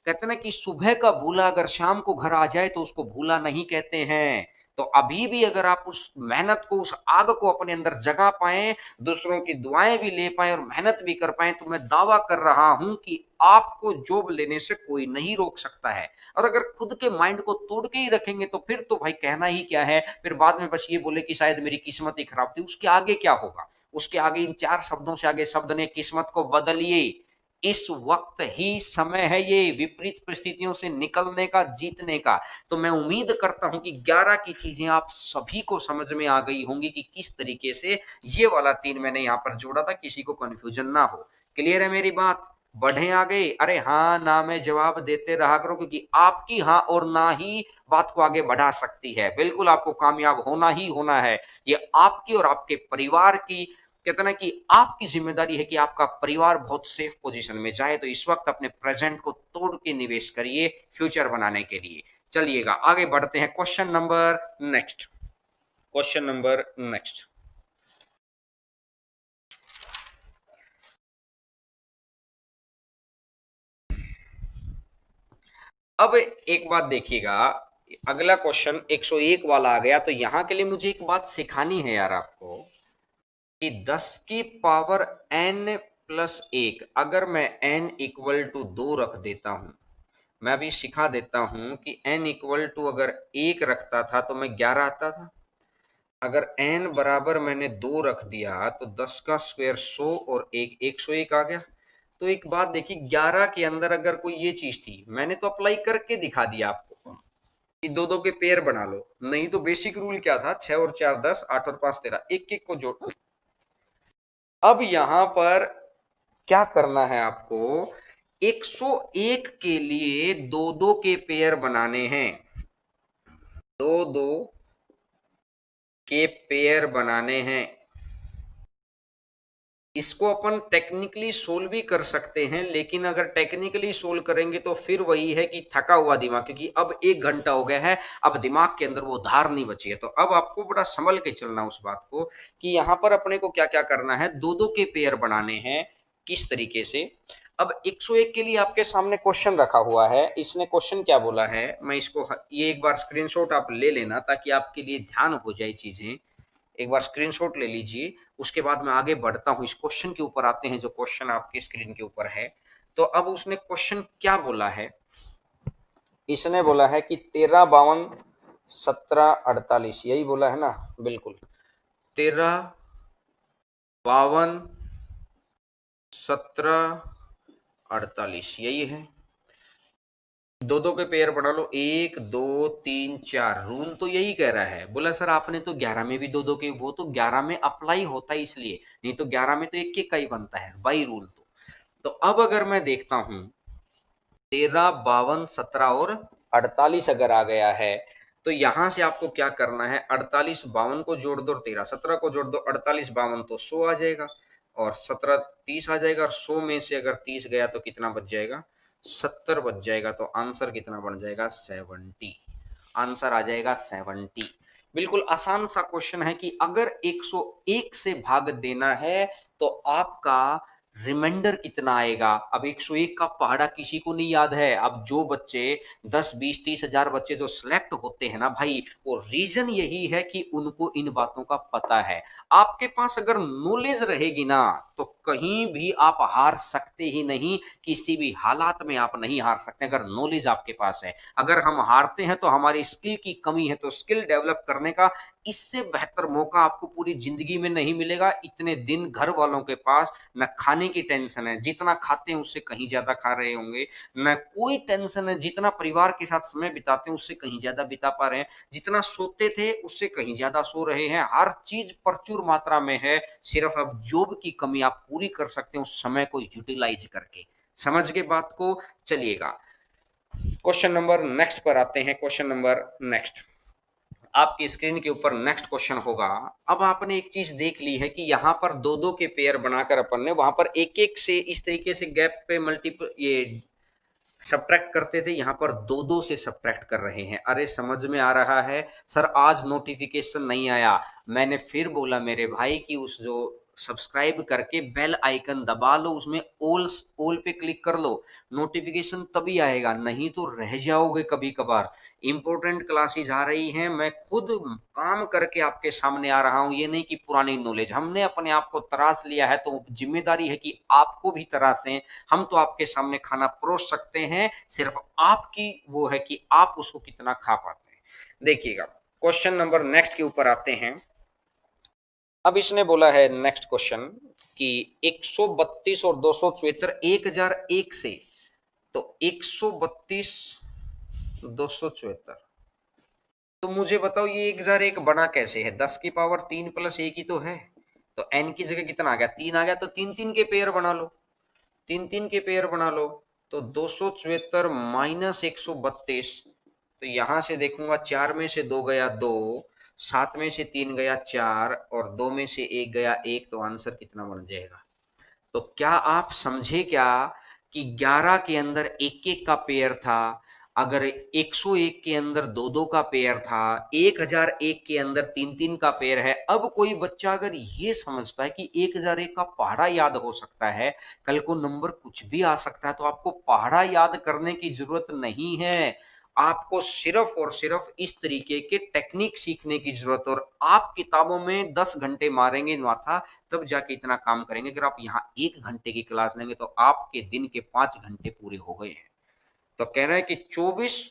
कहते ना कि सुबह का भूला अगर शाम को घर आ जाए तो उसको भूला नहीं कहते हैं। तो अभी भी अगर आप उस मेहनत को, उस आग को अपने अंदर जगा पाए, दूसरों की दुआएं भी ले पाए और मेहनत भी कर पाए, तो मैं दावा कर रहा हूं कि आपको जॉब लेने से कोई नहीं रोक सकता है। और अगर खुद के माइंड को तोड़ के ही रखेंगे तो फिर तो भाई कहना ही क्या है। फिर बाद में बस ये बोले कि शायद मेरी किस्मत ही खराब थी, उसके आगे क्या होगा। उसके आगे इन 4 शब्दों से आगे शब्द ने किस्मत को बदलिए। इस वक्त ही समय है ये विपरीत परिस्थितियों से निकलने का, जीतने का। तो मैं उम्मीद करता हूं कि 11 की चीजें आप सभी को समझ में आ गई होंगी कि किस तरीके से ये वाला 3 मैंने यहां पर जोड़ा था, किसी को कंफ्यूजन ना हो। क्लियर है मेरी बात। बढ़े आगे। अरे हाँ ना में जवाब देते रहा करो, क्योंकि आपकी हाँ और ना ही बात को आगे बढ़ा सकती है। बिल्कुल आपको कामयाब होना ही होना है। ये आपकी और आपके परिवार की, कहते ना कि आपकी जिम्मेदारी है कि आपका परिवार बहुत सेफ पोजीशन में जाए। तो इस वक्त अपने प्रेजेंट को तोड़ के निवेश करिए फ्यूचर बनाने के लिए। चलिएगा आगे बढ़ते हैं। Question number next, question number next. अब एक बात देखिएगा, अगला क्वेश्चन 101 वाला आ गया। तो यहां के लिए मुझे एक बात सिखानी है यार आपको कि 10 की पावर n प्लस 1, अगर मैं n इक्वल टू 2 रख देता हूं, मैं अभी सिखा देता हूं कि n इक्वल टू अगर 1 रखता था तो मैं 11 आता था। अगर n बराबर मैंने 2 रख दिया तो 10 का स्क्वायर 100 और 101 आ गया। तो एक बात देखिए, 11 के अंदर अगर कोई ये चीज थी, मैंने तो अप्लाई करके दिखा दिया आपको कि दो दो के पेयर बना लो, नहीं तो बेसिक रूल क्या था, 6 और 4 10, 8 और 5 13, एक एक को जोड़। अब यहां पर क्या करना है आपको, 101 के लिए दो दो के पेयर बनाने हैं, दो दो के पेयर बनाने हैं। इसको अपन टेक्निकली सोल्व भी कर सकते हैं, लेकिन अगर टेक्निकली सोल्व करेंगे तो फिर वही है कि थका हुआ दिमाग, क्योंकि अब 1 घंटा हो गया है, अब दिमाग के अंदर वो धार नहीं बची है। तो अब आपको बड़ा संभल के चलना उस बात को कि यहां पर अपने को क्या क्या करना है, दो दो के पेयर बनाने हैं। किस तरीके से, अब 101 के लिए आपके सामने क्वेश्चन रखा हुआ है। इसने क्वेश्चन क्या बोला है, मैं इसको ये एक बार स्क्रीनशॉट आप ले लेना ताकि आपके लिए ध्यान हो जाए चीजें। एक बार स्क्रीनशॉट ले लीजिए, उसके बाद मैं आगे बढ़ता हूं, इस क्वेश्चन के ऊपर आते हैं जो क्वेश्चन आपकी स्क्रीन के ऊपर है। तो अब उसने क्वेश्चन क्या बोला है, इसने बोला है कि 13 52 17 48, यही बोला है ना, बिल्कुल 13 52 17 48 यही है। दो दो के पेयर बना लो, 1 2 3 4, रूल तो यही कह रहा है। बोला सर आपने तो 11 में भी दो दो के, वो तो 11 में अप्लाई होता है इसलिए, नहीं तो 11 में तो एक एक का ही बनता है बाई रूल। तो अब अगर मैं देखता हूं 13 52 17 और 48 अगर आ गया है, तो यहां से आपको क्या करना है, 48 52 को जोड़ दो, 13 17 को जोड़ दो, 48 52 तो 100 आ जाएगा, और 17 30 आ जाएगा, और 100 में से अगर 30 गया तो कितना बच जाएगा, 70 बच जाएगा। तो आंसर कितना बन जाएगा, 70। आंसर आ जाएगा 70। बिल्कुल आसान सा क्वेश्चन है कि अगर 101 से भाग देना है तो आपका रिमाइंडर कितना आएगा। अब 101 का पहाड़ा किसी को नहीं याद है। अब जो बच्चे 10 20 30 हजार बच्चे जो सिलेक्ट होते हैं ना भाई, वो रीजन यही है कि उनको इन बातों का पता है। आपके पास अगर नॉलेज रहेगी ना तो कहीं भी आप हार सकते ही नहीं, किसी भी हालात में आप नहीं हार सकते अगर नॉलेज आपके पास है। अगर हम हारते हैं तो हमारी स्किल की कमी है, तो स्किल डेवलप करने का इससे बेहतर मौका आपको पूरी जिंदगी में नहीं मिलेगा। इतने दिन घर वालों के पास न खाने की टेंशन है, जितना खाते हैं उससे कहीं ज्यादा खा रहे होंगे, न कोई टेंशन है, जितना परिवार के साथ समय बिताते हैं उससे कहीं ज्यादा बिता पा रहे हैं, जितना सोते थे उससे कहीं ज्यादा सो रहे हैं। हर चीज प्रचुर मात्रा में है, सिर्फ अब जॉब की कमी आप पूरी कर सकते हैं उस समय को यूटिलाइज करके। समझ के बात को, चलिएगा क्वेश्चन नंबर नेक्स्ट पर आते हैं। क्वेश्चन नंबर नेक्स्ट आपकी स्क्रीन के ऊपर नेक्स्ट क्वेश्चन होगा। अब आपने एक चीज देख ली है कि यहां पर दो दो के पेयर बनाकर अपन ने वहां पर एक एक से इस तरीके से गैप पे मल्टीपल ये सब्ट्रैक्ट करते थे, यहां पर दो दो से सब्ट्रैक्ट कर रहे हैं। अरे समझ में आ रहा है सर, आज नोटिफिकेशन नहीं आया। मैंने फिर बोला मेरे भाई कि उस जो सब्सक्राइब करके बेल आइकन दबा लो, उसमें ऑल ऑल पे क्लिक कर लो, नोटिफिकेशन तभी आएगा, नहीं तो रह जाओगे कभी कभार। इंपॉर्टेंट क्लासेज आ रही हैं, मैं खुद काम करके आपके सामने आ रहा हूं, ये नहीं कि पुरानी नॉलेज हमने अपने आप को तराश लिया है, तो जिम्मेदारी है कि आपको भी तराशें। हम तो आपके सामने खाना परोस सकते हैं, सिर्फ आपकी वो है कि आप उसको कितना खा पाते हैं। देखिएगा क्वेश्चन नंबर नेक्स्ट के ऊपर आते हैं। अब इसने बोला है नेक्स्ट क्वेश्चन कि 132 और 274 1001 से, तो 132 274, तो मुझे बताओ ये 1001 बना कैसे है, 10 की पावर 3 प्लस 1 ही तो है। तो n की जगह कितना आ गया, 3 आ गया, तो तीन तीन के पेयर बना लो, तीन तीन के पेयर बना लो। तो 274 माइनस 132, तो यहां से देखूंगा 4 में से 2 गया 2, 7 में से 3 गया 4, और 2 में से 1 गया 1, तो आंसर कितना बन जाएगा। तो क्या आप समझे क्या कि 11 के अंदर एक एक का पेयर था, अगर 101 के अंदर दो दो का पेयर था, 1001 के अंदर तीन तीन का पेयर है। अब कोई बच्चा अगर ये समझता है कि 1001 का पहाड़ा याद हो सकता है, कल को नंबर कुछ भी आ सकता है, तो आपको पहाड़ा याद करने की जरूरत नहीं है। आपको सिर्फ और सिर्फ इस तरीके के टेक्निक सीखने की जरूरत, और आप किताबों में 10 घंटे मारेंगे माथा तब जाके इतना काम करेंगे। अगर आप यहाँ 1 घंटे की क्लास लेंगे तो आपके दिन के 5 घंटे पूरे हो गए हैं। तो कह रहा है कि 24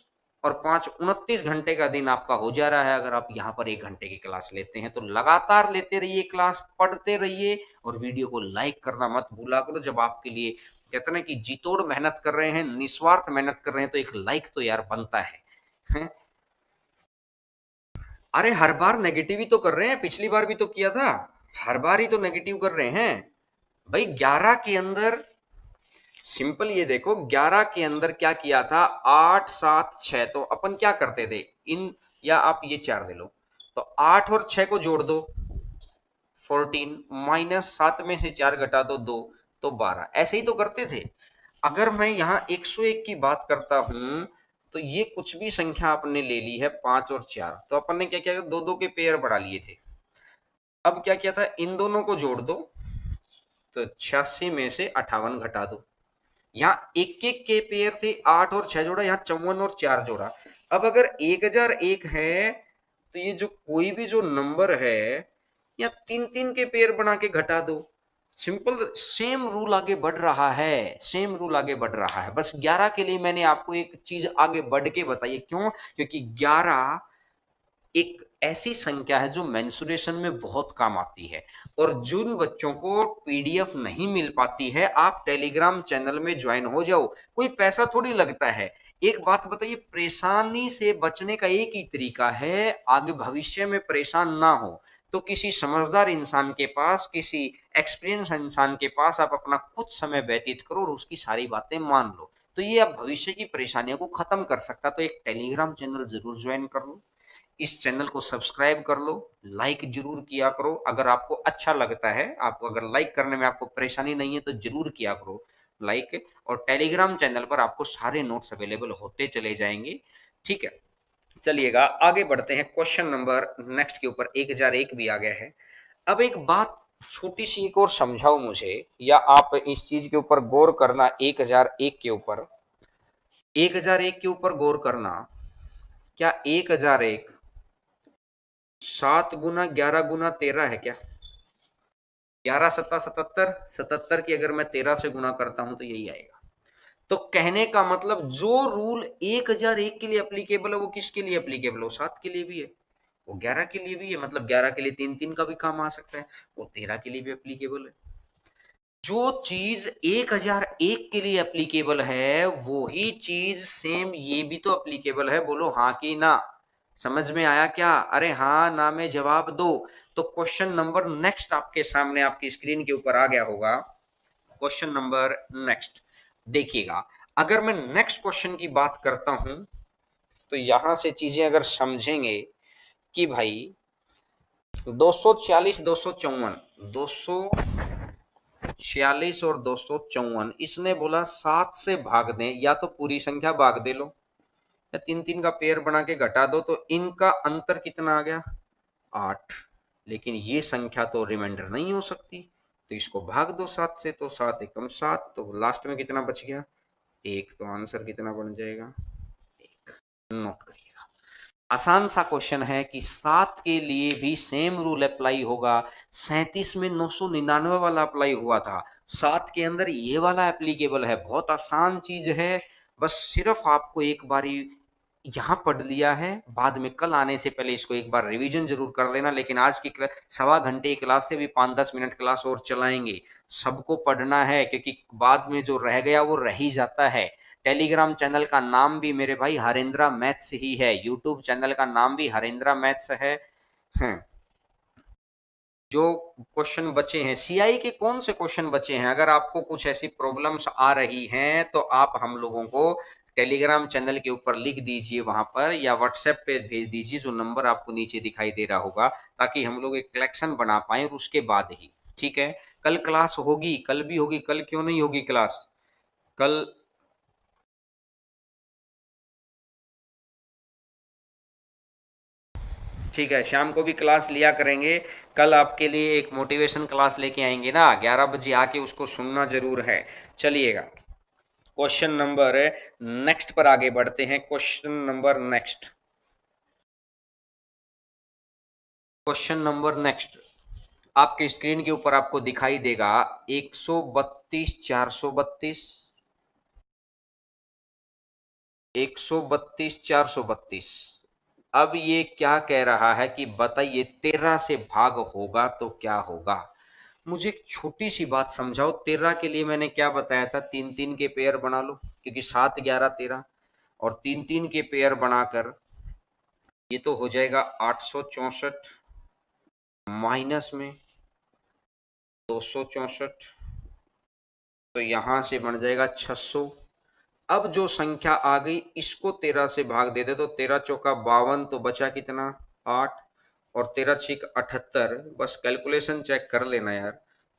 और 5 29 घंटे का दिन आपका हो जा रहा है अगर आप यहाँ पर 1 घंटे की क्लास लेते हैं। तो लगातार लेते रहिए, क्लास पढ़ते रहिए, और वीडियो को लाइक करना मत भूला करो। जब आपके लिए कहते हैं ना कि जी तोड़ मेहनत कर रहे हैं, निस्वार्थ मेहनत कर रहे हैं, तो एक लाइक तो यार बनता है, हैं? अरे हर बार नेगेटिव ही तो कर रहे हैं, पिछली बार भी तो किया था। हर बार ही तो नेगेटिव कर रहे हैं भाई। 11 के अंदर सिंपल ये देखो, 11 के अंदर क्या किया था, 8 7 6, तो अपन क्या करते थे इन, या आप ये 4 ले लो, तो 8 और 6 को जोड़ दो 14, माइनस 7 में से 4 घटा दो 2, तो 12, ऐसे ही तो करते थे। अगर मैं यहाँ 101 की बात करता हूं, तो ये कुछ भी संख्या आपने ले ली है 5 और 4, तो अपन ने क्या किया, दो दो के पेयर बढ़ा लिए थे। अब क्या किया था, इन दोनों को जोड़ दो, तो 86 में से 58 घटा दो। यहाँ एक एक के पेयर थे, 8 और 6 जोड़ा, यहाँ 54 और 4 जोड़ा। अब अगर 1001 है, तो ये जो कोई भी जो नंबर है, या तीन तीन के पेयर बना के घटा दो। सिंपल, सेम रूल आगे बढ़ रहा है, सेम रूल आगे बढ़ रहा है। बस 11 के लिए मैंने आपको एक चीज आगे बढ़ के बताई। क्यों? क्योंकि 11 एक ऐसी संख्या है जो मेंसुरेशन में बहुत काम आती है। और जिन बच्चों को पीडीएफ नहीं मिल पाती है, आप टेलीग्राम चैनल में ज्वाइन हो जाओ, कोई पैसा थोड़ी लगता है। एक बात बताइए, परेशानी से बचने का एक ही तरीका है, आगे भविष्य में परेशान ना हो, तो किसी समझदार इंसान के पास, किसी एक्सपीरियंस इंसान के पास आप अपना कुछ समय व्यतीत करो और उसकी सारी बातें मान लो, तो ये आप भविष्य की परेशानियों को खत्म कर सकता। तो एक टेलीग्राम चैनल जरूर ज्वाइन कर लो, इस चैनल को सब्सक्राइब कर लो, लाइक जरूर किया करो अगर आपको अच्छा लगता है। आपको अगर लाइक करने में आपको परेशानी नहीं है तो जरूर किया करो लाइक। और टेलीग्राम चैनल पर आपको सारे नोट्स अवेलेबल होते चले जाएंगे, ठीक है। चलिएगा आगे बढ़ते हैं, क्वेश्चन नंबर नेक्स्ट के ऊपर। 1001 भी आ गया है। अब एक बात छोटी सी एक और समझाओ मुझे, या आप इस चीज के ऊपर गौर करना। 1001 के ऊपर, 1001 के ऊपर गौर करना। क्या 1001 7 गुना 11 गुना 13 है क्या? 11 7 77, 77 की अगर मैं 13 से गुना करता हूं तो यही आएगा। तो कहने का मतलब, जो रूल 1001 के लिए अप्लीकेबल है वो किसके लिए अप्लीकेबल है? वो 7 के लिए भी है, वो 11 के लिए भी है। मतलब 11 के लिए 3 3 का भी काम आ सकता है, वो 13 के लिए भी अप्लीकेबल है। जो चीज 1001 के लिए एप्लीकेबल है वो ही चीज सेम ये भी तो एप्लीकेबल है। बोलो हाँ कि ना? समझ में आया क्या? अरे हाँ ना में जवाब दो। तो क्वेश्चन नंबर नेक्स्ट आपके सामने आपकी स्क्रीन के ऊपर आ गया होगा। क्वेश्चन नंबर नेक्स्ट देखिएगा। अगर मैं नेक्स्ट क्वेश्चन की बात करता हूं, तो यहां से चीजें अगर समझेंगे कि भाई 240 254, 246 और 254, इसने बोला 7 से भाग दें, या तो पूरी संख्या भाग दे लो, या 3 3 का पेयर बना के घटा दो। तो इनका अंतर कितना आ गया? 8। लेकिन ये संख्या तो रिमाइंडर नहीं हो सकती, तो इसको भाग दो 7 से, तो 7 एकम 7, तो लास्ट में कितना बच गया? 1। तो आंसर कितना बन जाएगा? 1। नोट करिएगा। आसान सा क्वेश्चन है कि 7 के लिए भी सेम रूल अप्लाई होगा। 37 में 999 वाला अप्लाई हुआ था, 7 के अंदर ये वाला एप्लीकेबल है। बहुत आसान चीज है, बस सिर्फ आपको एक बारी यहाँ पढ़ लिया है, बाद में कल आने से पहले इसको एक बार रिवीजन जरूर कर लेना। लेकिन आज की सवा घंटे की क्लास थे, अभी 5-10 मिनट क्लास और चलाएंगे। सबको पढ़ना है, क्योंकि बाद में जो रह गया वो रह ही जाता है। टेलीग्राम चैनल का नाम भी मेरे भाई हरेंद्रा मैथ्स ही है, यूट्यूब चैनल का नाम भी हरेंद्रा मैथ्स है। जो क्वेश्चन बचे हैं, सीआई के कौन से क्वेश्चन बचे हैं, अगर आपको कुछ ऐसी प्रॉब्लम्स आ रही हैं तो आप हम लोगों को टेलीग्राम चैनल के ऊपर लिख दीजिए वहां पर, या व्हाट्सएप पे भेज दीजिए, जो नंबर आपको नीचे दिखाई दे रहा होगा, ताकि हम लोग एक कलेक्शन बना पाए, और उसके बाद ही, ठीक है। कल क्लास होगी, कल भी होगी, कल क्यों नहीं होगी क्लास? कल ठीक है, शाम को भी क्लास लिया करेंगे। कल आपके लिए एक मोटिवेशन क्लास लेके आएंगे ना, 11 बजे आके उसको सुनना जरूर है। चलिएगा, क्वेश्चन नंबर नेक्स्ट पर आगे बढ़ते हैं। Question number next, question number next आपके स्क्रीन के ऊपर आपको दिखाई देगा 132 432, 132 432। अब ये क्या कह रहा है कि बताइए 13 से भाग होगा तो क्या होगा। मुझे एक छोटी सी बात समझाओ। 13 के लिए मैंने क्या बताया था, तीन तीन के पेयर बना लो, क्योंकि 7 11 13, और तीन तीन के पेयर बनाकर ये तो हो जाएगा 864 माइनस में 264, तो यहां से बन जाएगा 600। अब जो संख्या आ गई इसको 13 से भाग दे दे तो 13 चौका 52, तो बचा कितना 8, और 13 छिक 78। बस कैलकुलेशन चेक कर लेना यार,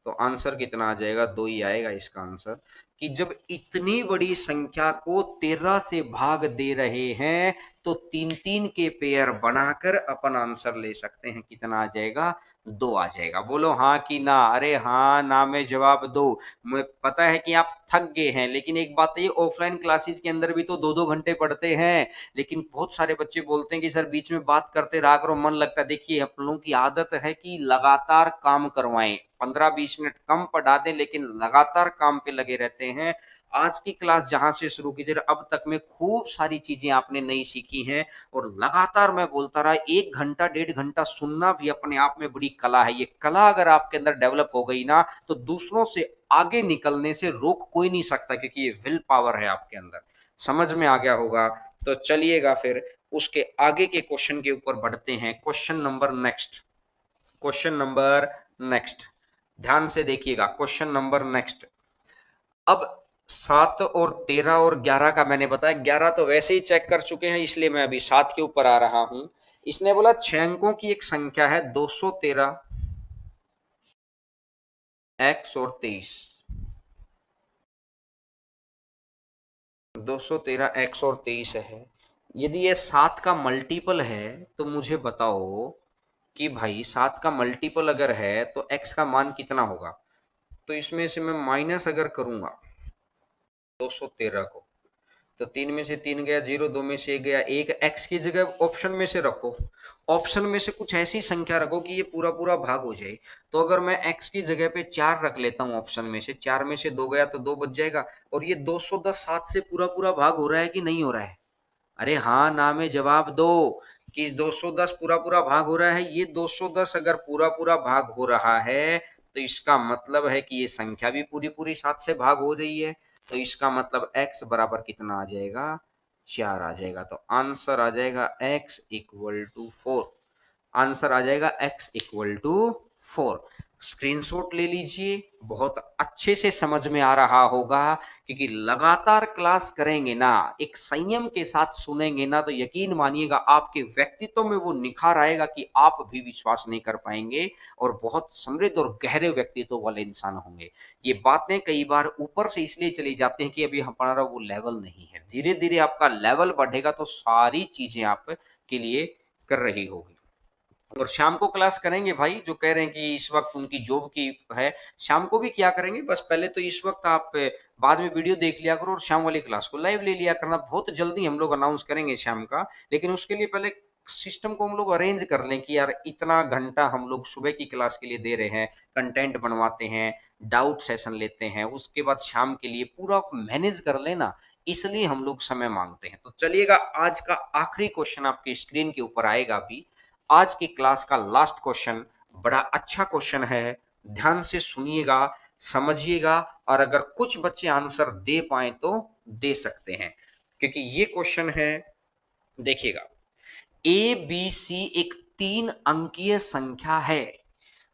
तो आंसर कितना आ जाएगा, 2 ही आएगा इसका आंसर। कि जब इतनी बड़ी संख्या को 13 से भाग दे रहे हैं तो तीन तीन के पेयर बनाकर अपन आंसर ले सकते हैं। कितना आ जाएगा, 2 आ जाएगा। बोलो हाँ कि ना। अरे हाँ ना में जवाब दो। मुझे पता है कि आप थक गए हैं, लेकिन एक बात है, ये ऑफलाइन क्लासेस के अंदर भी तो 2-2 घंटे पढ़ते हैं, लेकिन बहुत सारे बच्चे बोलते हैं कि सर बीच में बात करते रहा करो, मन लगता है। देखिए हम लोगों की आदत है कि लगातार काम करवाएं, 15-20 मिनट कम पढ़ा दें, लेकिन लगातार काम पे लगे रहते हैं। आज की क्लास जहां से शुरू की थी अब तक में खूब सारी चीजें आपने नई सीखी हैं, और लगातार मैं बोलता रहा, 1 घंटा 1.5 घंटा सुनना भी अपने आप में बड़ी कला है। ये कला अगर आपके अंदर डेवलप हो गई ना, तो दूसरों से आगे निकलने से रोक कोई नहीं सकता, क्योंकि ये विल पावर है आपके अंदर। समझ में आ गया होगा। तो चलिएगा फिर उसके आगे के क्वेश्चन के ऊपर बढ़ते हैं। Question number next, question number next, ध्यान से देखिएगा। क्वेश्चन नंबर नेक्स्ट, अब 7 और 13 और 11 का मैंने बताया, 11 तो वैसे ही चेक कर चुके हैं, इसलिए मैं अभी 7 के ऊपर आ रहा हूं। इसने बोला 6 अंकों की एक संख्या है 213 x और 23, 213 x और 23 है। यदि ये 7 का मल्टीपल है तो मुझे बताओ कि भाई 7 का मल्टीपल अगर है तो x का मान कितना होगा। तो इसमें से मैं माइनस अगर करूंगा 213 को, तो 3 में से 3 गया 0, 2 में से 1 गया 1, x की जगह ऑप्शन में से रखो। ऑप्शन में से कुछ ऐसी संख्या रखो कि ये पूरा पूरा भाग हो जाए। तो अगर मैं x की जगह पे 4 रख लेता हूँ ऑप्शन में से, 4 में से 2 गया तो 2 बच जाएगा। और ये 210 7 से पूरा पूरा भाग हो रहा है कि नहीं हो रहा है। अरे हाँ ना में जवाब दो कि 210 पूरा पूरा भाग हो रहा है। ये 210 अगर पूरा पूरा भाग हो रहा है तो इसका मतलब है कि ये संख्या भी पूरी पूरी 7 से भाग हो रही है। तो इसका मतलब x बराबर कितना आ जाएगा, 4 आ जाएगा। तो आंसर आ जाएगा x इक्वल टू 4। आंसर आ जाएगा x इक्वल टू 4। स्क्रीनशॉट ले लीजिए, बहुत अच्छे से समझ में आ रहा होगा। क्योंकि लगातार क्लास करेंगे ना, एक संयम के साथ सुनेंगे ना, तो यकीन मानिएगा आपके व्यक्तित्व में वो निखार आएगा कि आप भी विश्वास नहीं कर पाएंगे, और बहुत समृद्ध और गहरे व्यक्तित्व वाले इंसान होंगे। ये बातें कई बार ऊपर से इसलिए चली जाती हैं कि अभी हमारा वो लेवल नहीं है। धीरे धीरे आपका लेवल बढ़ेगा तो सारी चीजें आप के लिए कर रही होगी। और शाम को क्लास करेंगे भाई, जो कह रहे हैं कि इस वक्त उनकी जॉब की है, शाम को भी क्या करेंगे, बस पहले तो इस वक्त आप बाद में वीडियो देख लिया करो और शाम वाली क्लास को लाइव ले लिया करना। बहुत जल्दी हम लोग अनाउंस करेंगे शाम का, लेकिन उसके लिए पहले सिस्टम को हम लोग अरेंज कर लें कि यार इतना घंटा हम लोग सुबह की क्लास के लिए दे रहे हैं, कंटेंट बनवाते हैं, डाउट सेशन लेते हैं, उसके बाद शाम के लिए पूरा मैनेज कर लेना, इसलिए हम लोग समय मांगते हैं। तो चलिएगा, आज का आखिरी क्वेश्चन आपकी स्क्रीन के ऊपर आएगा भी। आज की क्लास का लास्ट क्वेश्चन बड़ा अच्छा क्वेश्चन है, ध्यान से सुनिएगा, समझिएगा, और अगर कुछ बच्चे आंसर दे पाए तो दे सकते हैं, क्योंकि ये क्वेश्चन है। देखिएगा, ए बी सी एक 3 अंकीय संख्या है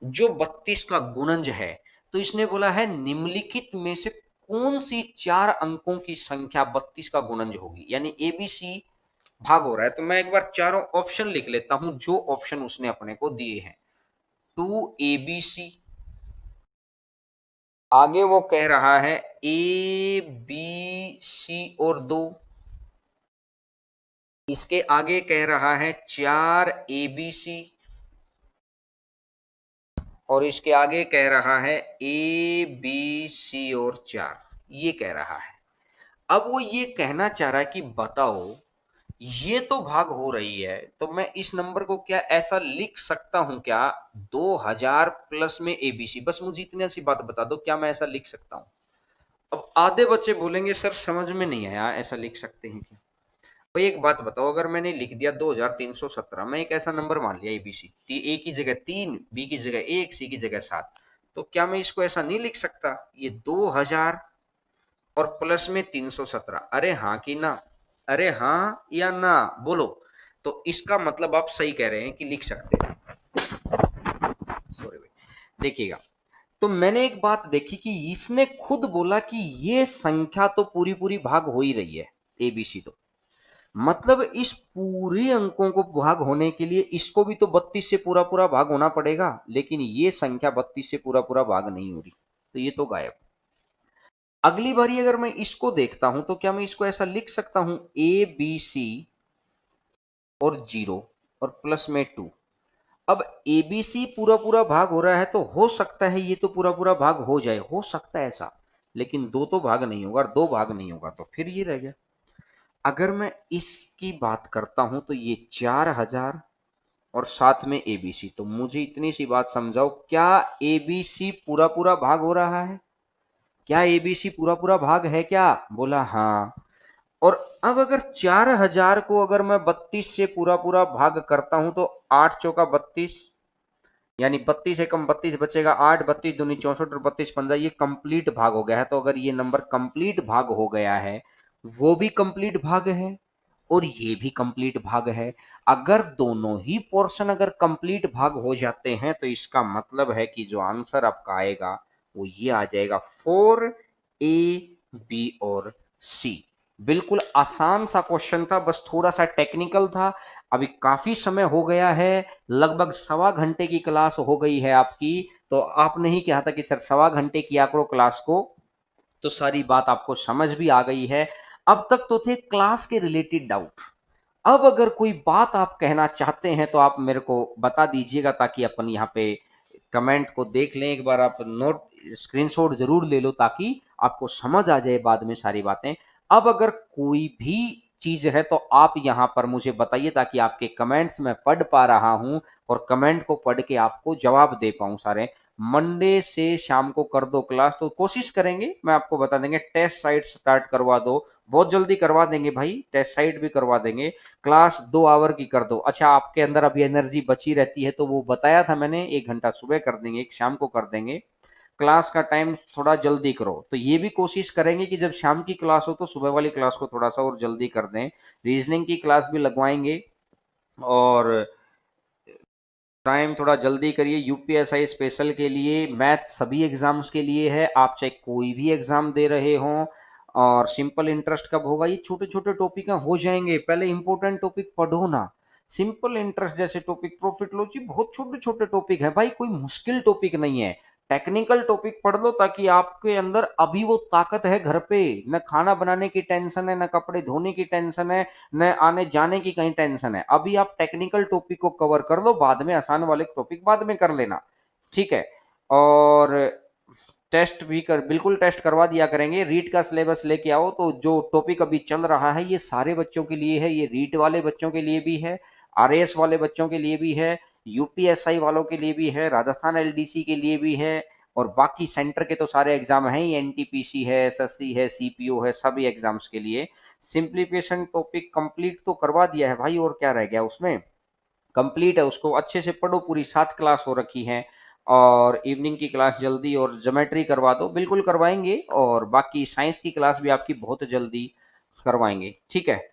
जो 32 का गुणज है। तो इसने बोला है निम्नलिखित में से कौन सी 4 अंकों की संख्या 32 का गुणज होगी। यानी ए बी सी भाग हो रहा है, तो मैं एक बार चारों ऑप्शन लिख लेता हूं जो ऑप्शन उसने अपने को दिए हैं। 2 ABC, आगे वो कह रहा है ABC और 2, इसके आगे कह रहा है 4ABC, और इसके आगे कह रहा है ABC और 4, ये कह रहा है। अब वो ये कहना चाह रहा है कि बताओ, ये तो भाग हो रही है, तो मैं इस नंबर को क्या ऐसा लिख सकता हूं क्या, 2000 प्लस में एबीसी, बस मुझे इतनी सी बात बता दो, क्या मैं ऐसा लिख सकता हूं? अब आधे बच्चे बोलेंगे सर समझ में नहीं आया, ऐसा लिख सकते हैं क्या? भाई एक बात बताओ, अगर मैंने लिख दिया 2317, मैं एक ऐसा नंबर मान लिया एबीसी, ए की जगह 3, बी की जगह 1, सी की जगह 7, तो क्या मैं इसको ऐसा नहीं लिख सकता, ये 2000 और प्लस में 317? अरे हाँ कि ना? अरे हाँ या ना, बोलो। तो इसका मतलब आप सही कह रहे हैं कि लिख सकते हैं। सॉरी भाई, देखिएगा, तो मैंने एक बात देखी कि इसने खुद बोला कि ये संख्या तो पूरी पूरी भाग हो ही रही है, एबीसी, तो मतलब इस पूरे अंकों को भाग होने के लिए इसको भी तो 32 से पूरा पूरा भाग होना पड़ेगा, लेकिन ये संख्या 32 से पूरा पूरा भाग नहीं हो रही, तो ये तो गायब। अगली बारी अगर मैं इसको देखता हूं तो क्या मैं इसको ऐसा लिख सकता हूं, ए बी सी और 0 और प्लस में 2। अब एबीसी पूरा पूरा भाग हो रहा है, तो हो सकता है ये तो पूरा पूरा भाग हो जाए, हो सकता है ऐसा, लेकिन दो तो भाग नहीं होगा, और दो भाग नहीं होगा तो फिर ये रह गया। अगर मैं इसकी बात करता हूं तो ये 4000 और साथ में एबीसी, तो मुझे इतनी सी बात समझाओ, क्या एबीसी पूरा पूरा भाग हो रहा है? क्या एबीसी पूरा पूरा भाग है क्या? बोला हाँ। और अब अगर 4000 को अगर मैं 32 से पूरा पूरा भाग करता हूं तो 8 चौका 32, यानी 32 एकम 32 बचेगा 8, 32 दूनी 64 और 32 15, ये कंप्लीट भाग हो गया है। तो अगर ये नंबर कंप्लीट भाग हो गया है, वो भी कंप्लीट भाग है और ये भी कंप्लीट भाग है। अगर दोनों ही पोर्शन अगर कंप्लीट भाग हो जाते हैं तो इसका मतलब है कि जो आंसर आपका आएगा वो ये आ जाएगा, 4 A, B और C। बिल्कुल आसान सा क्वेश्चन था, बस थोड़ा सा टेक्निकल था। अभी काफी समय हो गया है, लगभग सवा घंटे की क्लास हो गई है आपकी, तो आपने ही कहा था कि सर सवा घंटे किया करो क्लास को, तो सारी बात आपको समझ भी आ गई है। अब तक तो थे क्लास के रिलेटेड डाउट, अब अगर कोई बात आप कहना चाहते हैं तो आप मेरे को बता दीजिएगा, ताकि अपन यहाँ पे कमेंट को देख लें एक बार, आप नोट स्क्रीनशॉट जरूर ले लो ताकि आपको समझ आ जाए बाद में सारी बातें। अब अगर कोई भी चीज है तो आप यहाँ पर मुझे बताइए, ताकि आपके कमेंट्स मैं पढ़ पा रहा हूँ और कमेंट को पढ़ के आपको जवाब दे पाऊँ सारे। मंडे से शाम को कर दो क्लास, तो कोशिश करेंगे, मैं आपको बता देंगे, टेस्ट साइट स्टार्ट करवा दो, बहुत जल्दी करवा देंगे भाई, टेस्ट साइट भी करवा देंगे। क्लास 2 आवर की कर दो। अच्छा, आपके अंदर अभी एनर्जी बची रहती है तो वो बताया था मैंने, 1 घंटा सुबह कर देंगे, एक शाम को कर देंगे। क्लास का टाइम थोड़ा जल्दी करो, तो ये भी कोशिश करेंगे कि जब शाम की क्लास हो तो सुबह वाली क्लास को थोड़ा सा और जल्दी कर दें। रीजनिंग की क्लास भी लगवाएंगे, और टाइम थोड़ा जल्दी करिए। यूपीएसआई स्पेशल के लिए, मैथ सभी एग्जाम्स के लिए है, आप चाहे कोई भी एग्जाम दे रहे हो। और सिंपल इंटरेस्ट कब होगा, ये छोटे छोटे टॉपिक हो जाएंगे, पहले इंपॉर्टेंट टॉपिक पढ़ो ना। सिंपल इंटरेस्ट जैसे टॉपिक, प्रॉफिट लॉस, बहुत छोटे छोटे टॉपिक है भाई, कोई मुश्किल टॉपिक नहीं है। टेक्निकल टॉपिक पढ़ लो ताकि आपके अंदर अभी वो ताकत है, घर पे न खाना बनाने की टेंशन है, न कपड़े धोने की टेंशन है, न आने जाने की कहीं टेंशन है। अभी आप टेक्निकल टॉपिक को कवर कर लो, बाद में आसान वाले टॉपिक बाद में कर लेना, ठीक है। और टेस्ट भी कर, बिल्कुल टेस्ट करवा दिया करेंगे। रीट का सिलेबस लेके आओ, तो जो टॉपिक अभी चल रहा है ये सारे बच्चों के लिए है, ये रीट वाले बच्चों के लिए भी है, आरएएस वाले बच्चों के लिए भी है, यूपीएसआई वालों के लिए भी है, राजस्थान एलडीसी के लिए भी है, और बाकी सेंटर के तो सारे एग्जाम हैं ही, एनटीपीसी है, एसएससी है, सीपीओ है, सभी एग्जाम्स के लिए। सिंप्लीफिकेशन टॉपिक कंप्लीट तो करवा दिया है भाई, और क्या रह गया उसमें, कंप्लीट है, उसको अच्छे से पढ़ो, पूरी 7 क्लास हो रखी है। और इवनिंग की क्लास जल्दी, और ज्योमेट्री करवा दो, बिल्कुल करवाएंगे, और बाकी साइंस की क्लास भी आपकी बहुत जल्दी करवाएंगे, ठीक है।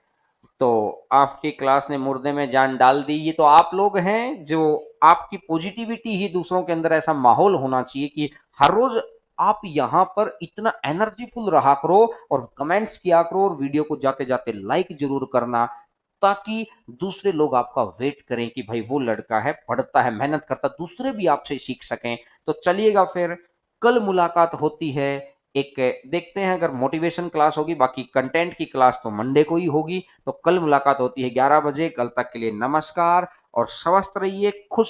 तो आपकी क्लास ने मुर्दे में जान डाल दी। ये तो आप लोग हैं, जो आपकी पॉजिटिविटी ही दूसरों के अंदर ऐसा माहौल होना चाहिए कि हर रोज आप यहाँ पर इतना एनर्जीफुल रहा करो, और कमेंट्स किया करो, और वीडियो को जाते जाते लाइक जरूर करना, ताकि दूसरे लोग आपका वेट करें कि भाई वो लड़का है, पढ़ता है, मेहनत करता, दूसरे भी आपसे सीख सकें। तो चलिएगा फिर, कल मुलाकात होती है। एक देखते हैं, अगर मोटिवेशन क्लास होगी, बाकी कंटेंट की क्लास तो मंडे को ही होगी। तो कल मुलाकात होती है 11 बजे। कल तक के लिए नमस्कार, और स्वस्थ रहिए, खुश